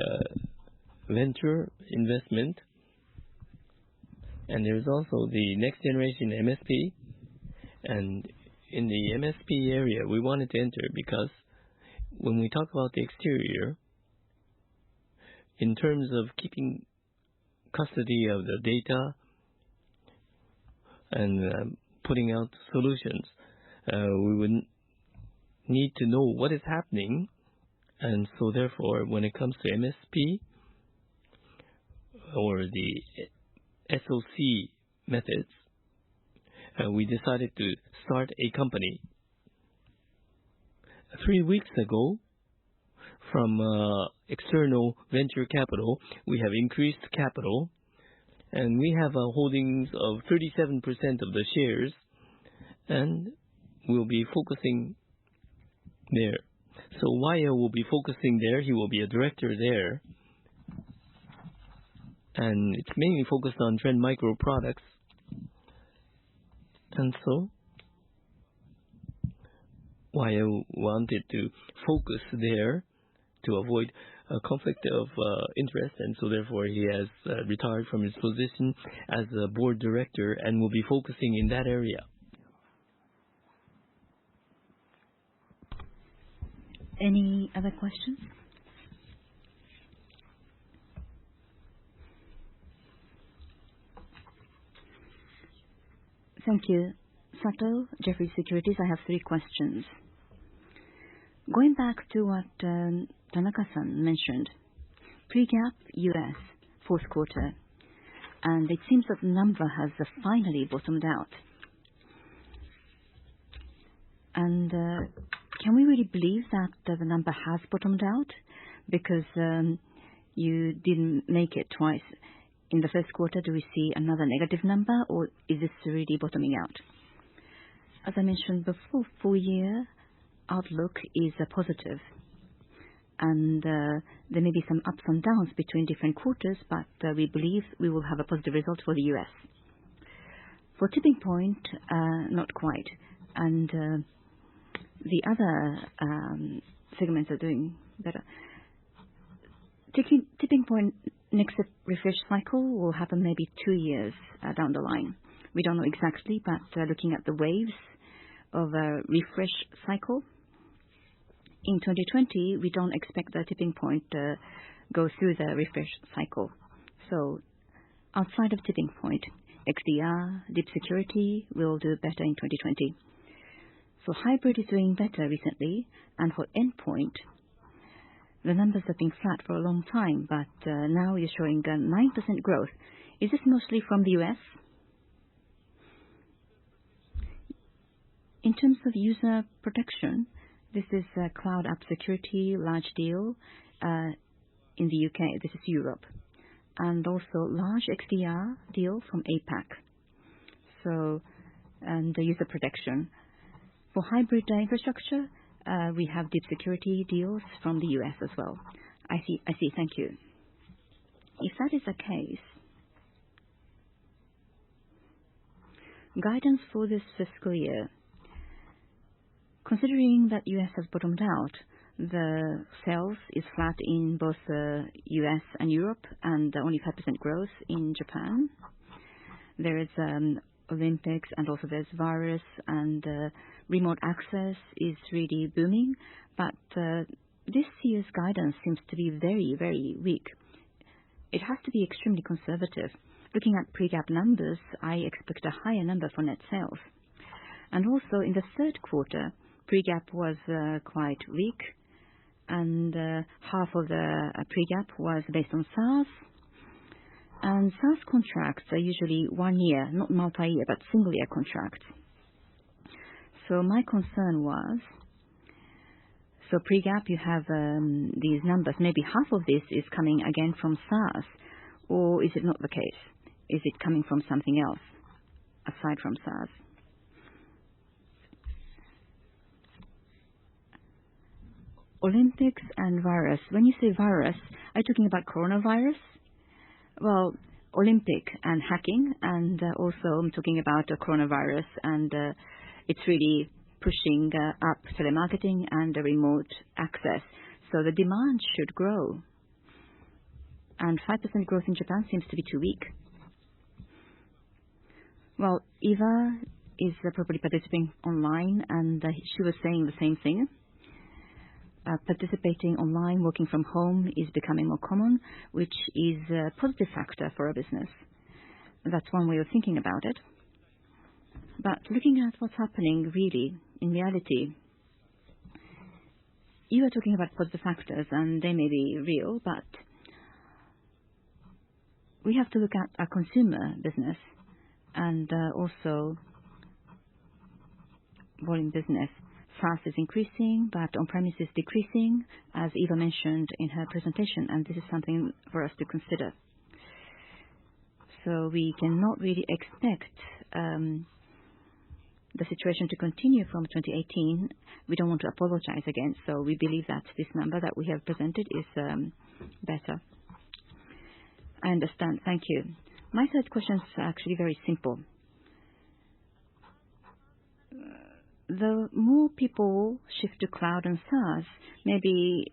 venture investment, and there's also the next generation MSP. And in the MSP area, we wanted to enter because when we talk about the exterior, in terms of keeping custody of the data and putting out solutions, we would need to know what is happening. And so therefore, when it comes to MSP or the SOC methods, we decided to start a company. 3 weeks ago, from external venture capital, we have increased capital, and we have holdings of 37% of the shares, and we'll be focusing there. So Weil will be focusing there. He will be a director there, and it's mainly focused on Trend Micro products. And so, why I wanted to focus there to avoid a conflict of interest, and so therefore he has retired from his position as a board director and will be focusing in that area. Any other questions? Thank you. Sato, Jefferies Securities, I have 3 questions. Going back to what Tanaka-san mentioned, pre-GAAP US fourth quarter, and it seems that the number has finally bottomed out. And can we really believe that the number has bottomed out? Because you didn't make it twice. In the first quarter, do we see another negative number, or is this really bottoming out? As I mentioned before, full year outlook is positive. And there may be some ups and downs between different quarters, but we believe we will have a positive result for the US. For tipping point, not quite. And the other segments are doing better. Tipping point next refresh cycle will happen maybe 2 years down the line. We don't know exactly, but looking at the waves of a refresh cycle, in 2020, we don't expect the tipping point to go through the refresh cycle. So outside of tipping point, XDR, deep security will do better in 2020. So hybrid is doing better recently, and for endpoint, the numbers have been flat for a long time, but now you're showing a 9% growth. Is this mostly from the US? In terms of user protection, this is cloud app security, large deal in the UK. This is Europe. And also large XDR deal from APAC. So, and the user protection. For hybrid infrastructure, we have deep security deals from the US as well. I see. Thank you. If that is the case, guidance for this fiscal year, considering that US has bottomed out, the sales is flat in both US and Europe, and only 5% growth in Japan. There is Olympics, and also there's virus, and remote access is really booming. But this year's guidance seems to be very, very weak. It has to be extremely conservative. Looking at pre-GAAP numbers, I expect a higher number for net sales. And also in the third quarter, pre-GAAP was quite weak, and half of the pre-GAAP was based on SaaS. And SaaS contracts are usually 1 year, not multi-year, but single-year contracts. So my concern was, so pre-GAAP you have these numbers, maybe half of this is coming again from SaaS, or is it not the case? Is it coming from something else aside from SaaS? Olympics and virus. When you say virus, are you talking about coronavirus? Well, Olympic and hacking, and also I'm talking about coronavirus, and it's really pushing up telemarketing and remote access. So the demand should grow. And 5% growth in Japan seems to be too weak. Well, Eva is probably participating online, and she was saying the same thing. Participating online, working from home is becoming more common, which is a positive factor for a business. That's one way of thinking about it. But looking at what's happening really, in reality, you are talking about positive factors, and they may be real, but we have to look at our consumer business and also volume business. SaaS is increasing, but on-premise is decreasing, as Eva mentioned in her presentation, and this is something for us to consider. So we cannot really expect the situation to continue from 2018. We don't want to apologize again, so we believe that this number that we have presented is better. I understand. Thank you. My third question is actually very simple. The the more people shift to cloud and SaaS, maybe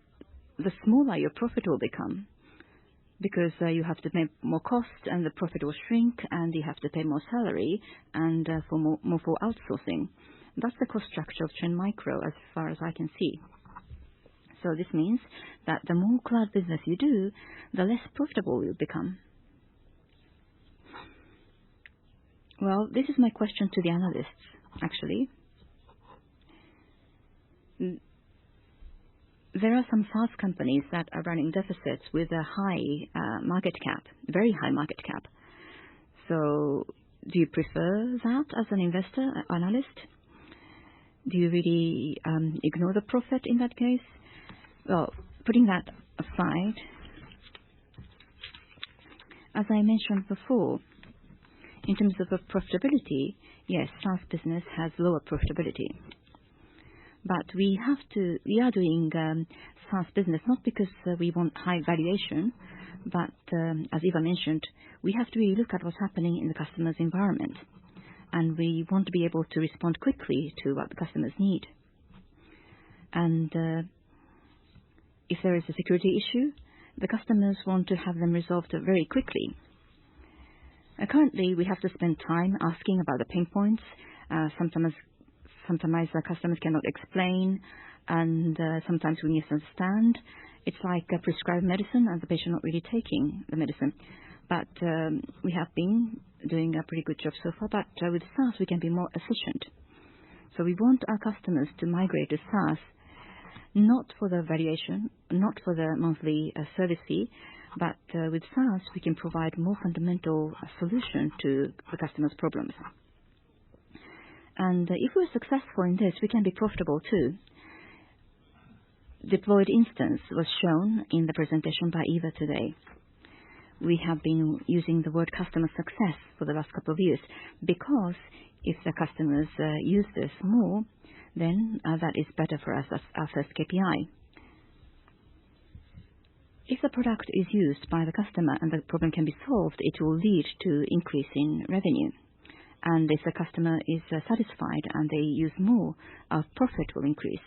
the smaller your profit will become, because you have to pay more cost and the profit will shrink, and you have to pay more salary and for more for outsourcing. That's the cost structure of Chen Micro as far as I can see. So this means that the more cloud business you do, the less profitable you become. Well, this is my question to the analysts, actually. There are some SaaS companies that are running deficits with a high market cap, very high market cap. So do you prefer that as an investor, analyst? Do you really ignore the profit in that case? Well, putting that aside, as I mentioned before, in terms of profitability, yes, SaaS business has lower profitability. But we are doing SaaS business not because we want high valuation, but as Eva mentioned, we have to really look at what's happening in the customer's environment. And we want to be able to respond quickly to what the customers need. And if there is a security issue, the customers want to have them resolved very quickly. Currently, we have to spend time asking about the pain points. Sometimes the customers cannot explain, and sometimes we misunderstand. It's like a prescribed medicine, and the patient not really taking the medicine. But we have been doing a pretty good job so far. But with SaaS, we can be more efficient. So we want our customers to migrate to SaaS, not for the valuation, not for the monthly service fee, but with SaaS, we can provide more fundamental solution to the customer's problems. And if we're successful in this, we can be profitable too. Deployed instance was shown in the presentation by Eva today. We have been using the word customer success for the last couple of years, because if the customers use this more, then that is better for us as our first KPI. If the product is used by the customer and the problem can be solved, it will lead to increase in revenue. And if the customer is satisfied and they use more, our profit will increase.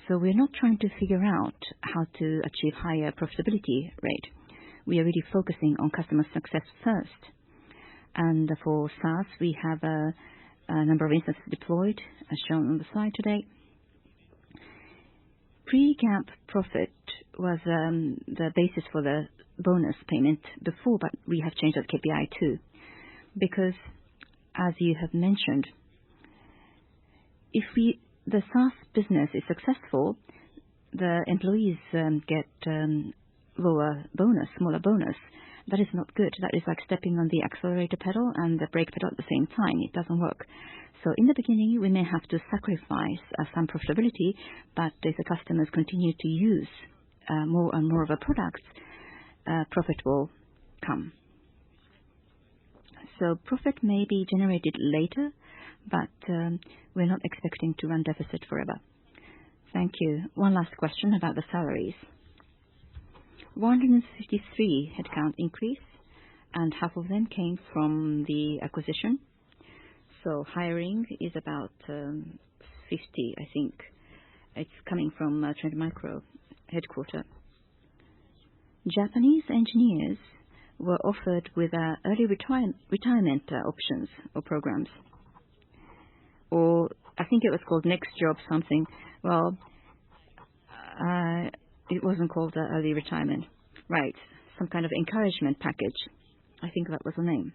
So we're not trying to figure out how to achieve higher profitability rate. We are really focusing on customer success first. And for SaaS, we have a number of instances deployed, as shown on the slide today. Pre-GAAP profit was the basis for the bonus payment before, but we have changed that KPI too. Because, as you have mentioned, if the SaaS business is successful, the employees get lower bonus, smaller bonus. That is not good. That is like stepping on the accelerator pedal and the brake pedal at the same time. It doesn't work. So in the beginning, we may have to sacrifice some profitability, but if the customers continue to use more and more of our products, profit will come. So profit may be generated later, but we're not expecting to run deficit forever. Thank you. One last question about the salaries. 153 headcount increase, and half of them came from the acquisition. So hiring is about 50, I think. It's coming from Chen Micro headquarters. Japanese engineers were offered with early retirement options or programs. Or I think it was called Next Job something. Well, it wasn't called early retirement. Right, some kind of encouragement package. I think that was the name.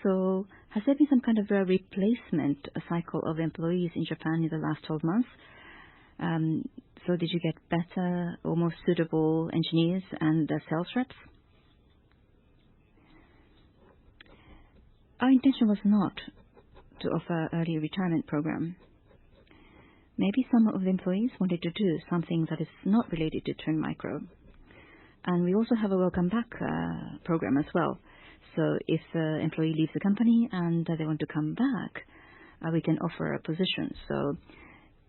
So has there been some kind of a replacement cycle of employees in Japan in the last 12 months? So did you get better or more suitable engineers and sales reps? Our intention was not to offer early retirement program. Maybe some of the employees wanted to do something that is not related to Chen Micro. And we also have a welcome back program as well. So if the employee leaves the company and they want to come back, we can offer a position. So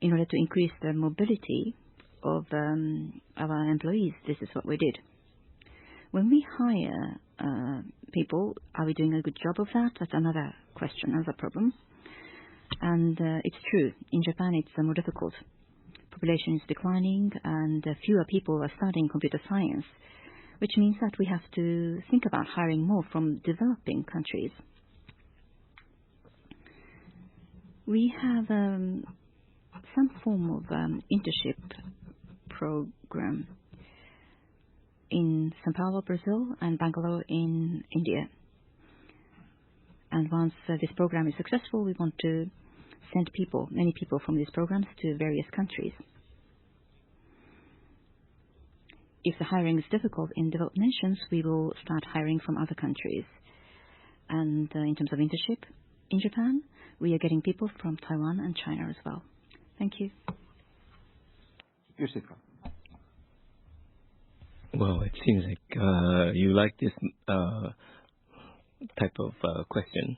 in order to increase the mobility of our employees, this is what we did. When we hire people, are we doing a good job of that? That's another question, another problem. And it's true. In Japan, it's more difficult. Population is declining, and fewer people are studying computer science, which means that we have to think about hiring more from developing countries. We have some form of internship program in São Paulo, Brazil, and Bangalore in India. And once this program is successful, we want to send many people from these programs to various countries. If the hiring is difficult in developed nations, we will start hiring from other countries. And in terms of internship in Japan, we are getting people from Taiwan and China as well. Thank you. Well, it seems like you like this type of question.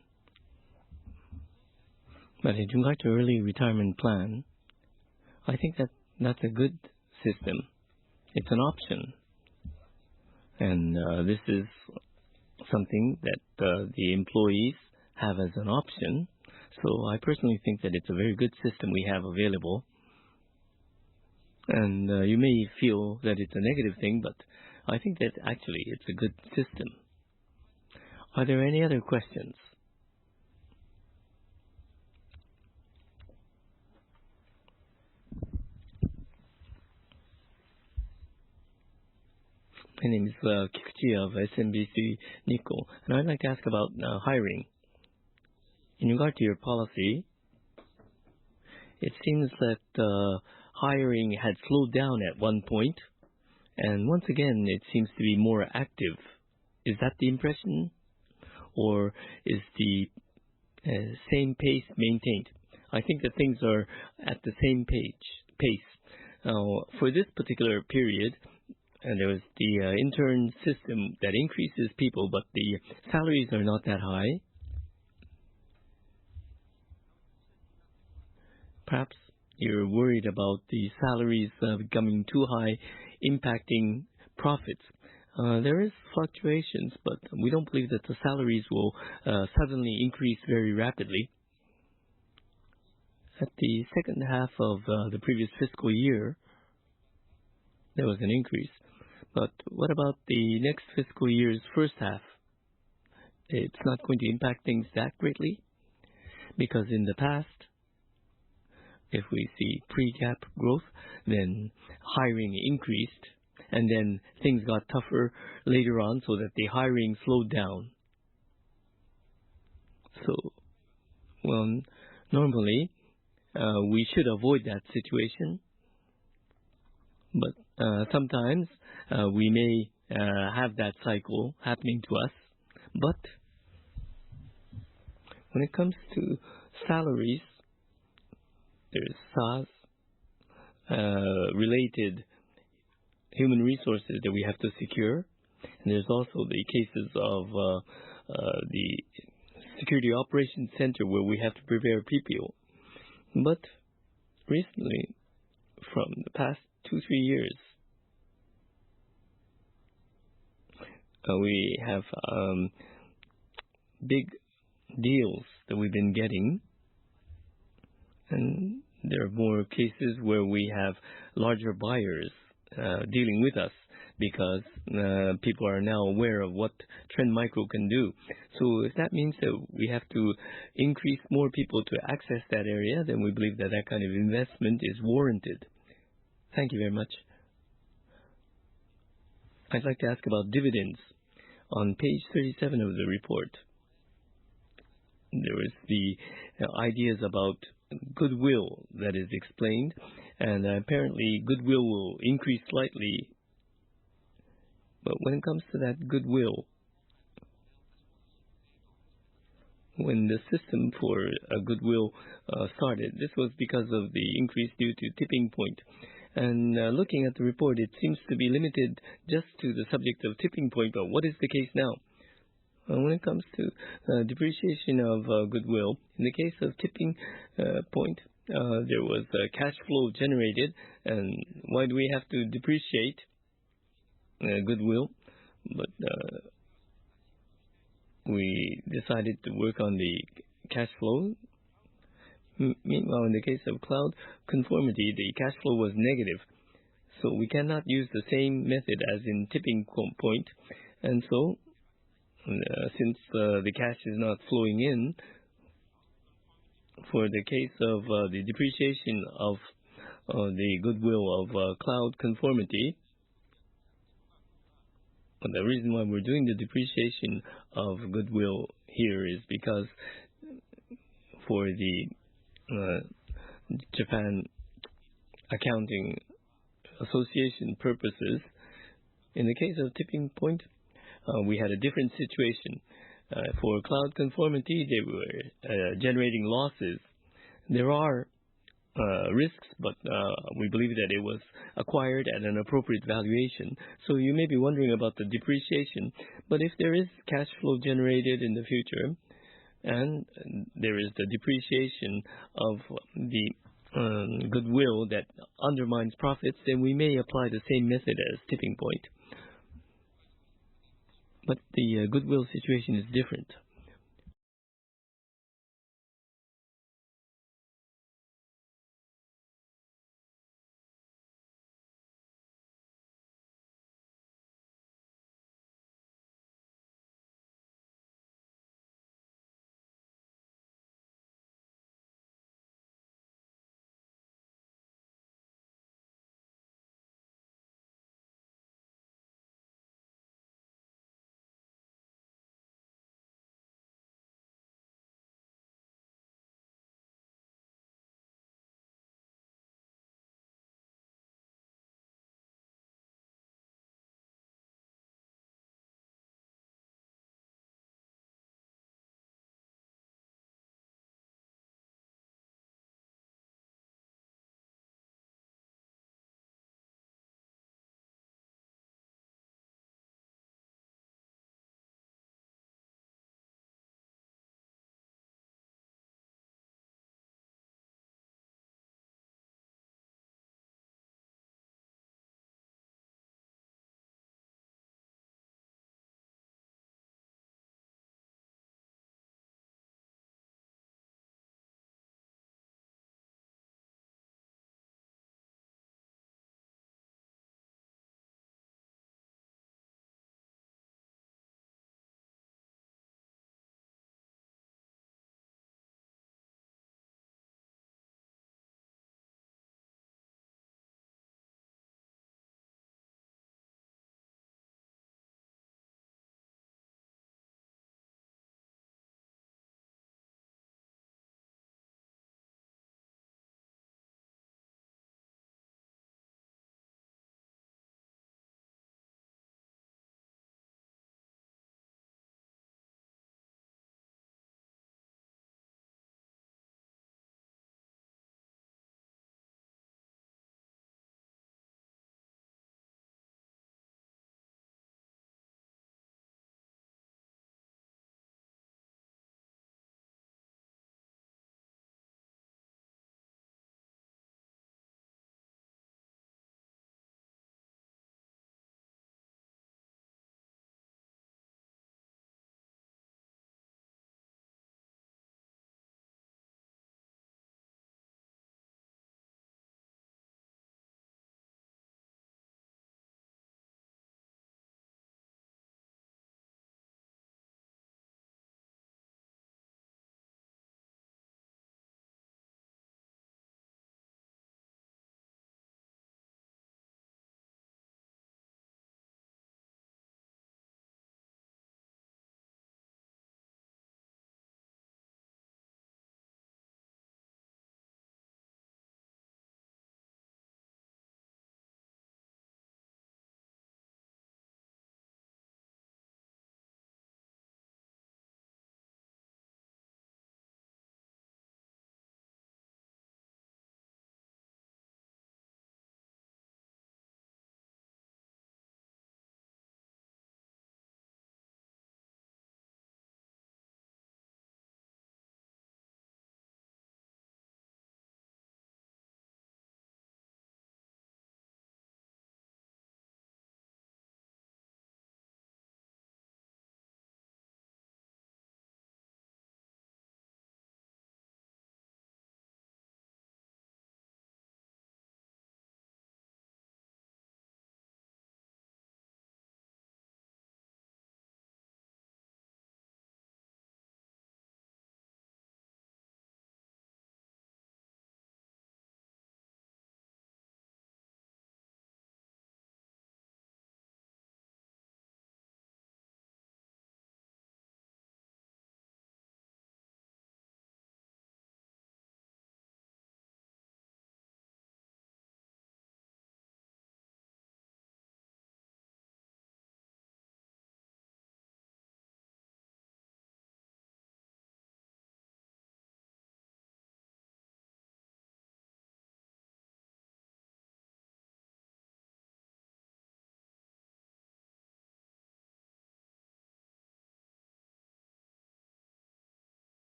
But in regard to early retirement plan, I think that that's a good system. It's an option. And this is something that the employees have as an option. So I personally think that it's a very good system we have available. And you may feel that it's a negative thing, but I think that actually it's a good system. Are there any other questions? My name is Kikuchi of SMBC Nikko, and I'd like to ask about hiring. In regard to your policy, it seems that hiring had slowed down at one point, and once again it seems to be more active. Is that the impression? Or is the same pace maintained? I think that things are at the same pace. For this particular period, there was the intern system that increases people, but the salaries are not that high. Perhaps you're worried about the salaries becoming too high, impacting profits. There is fluctuations, but we don't believe that the salaries will suddenly increase very rapidly. At the second half of the previous fiscal year, there was an increase. But what about the next fiscal year's first half? It's not going to impact things that greatly, because in the past, if we see pre-gap growth, then hiring increased, and then things got tougher later on so that the hiring slowed down. So, well, normally, we should avoid that situation. But sometimes we may have that cycle happening to us. But when it comes to salaries, there's SAS-related human resources that we have to secure. And there's also the cases of the Security Operations Center where we have to prepare people. But recently, from the past 2-3 years, we have big deals that we've been getting, and there are more cases where we have larger buyers dealing with us because people are now aware of what Trend Micro can do. So if that means that we have to increase more people to access that area, then we believe that that kind of investment is warranted. Thank you very much. I'd like to ask about dividends. On page 37 of the report, there is the ideas about goodwill that is explained, and apparently goodwill will increase slightly. But when it comes to that goodwill, when the system for goodwill started, this was because of the increase due to tipping point. And looking at the report, it seems to be limited just to the subject of tipping point. But what is the case now? When it comes to depreciation of goodwill, in the case of tipping point, there was cash flow generated. And why do we have to depreciate goodwill? But we decided to work on the cash flow Meanwhile, in the case of cloud conformity, the cash flow was negative. So we cannot use the same method as in tipping point. And so, since the cash is not flowing in, for the case of the depreciation of the goodwill of cloud conformity, the reason why we're doing the depreciation of goodwill here is because for the Japan Accounting Association purposes, in the case of tipping point, we had a different situation. For cloud conformity, they were generating losses. There are risks, but we believe that it was acquired at an appropriate valuation. So you may be wondering about the depreciation, but if there is cash flow generated in the future, and there is the depreciation of the goodwill that undermines profits, then we may apply the same method as tipping point. But the goodwill situation is different.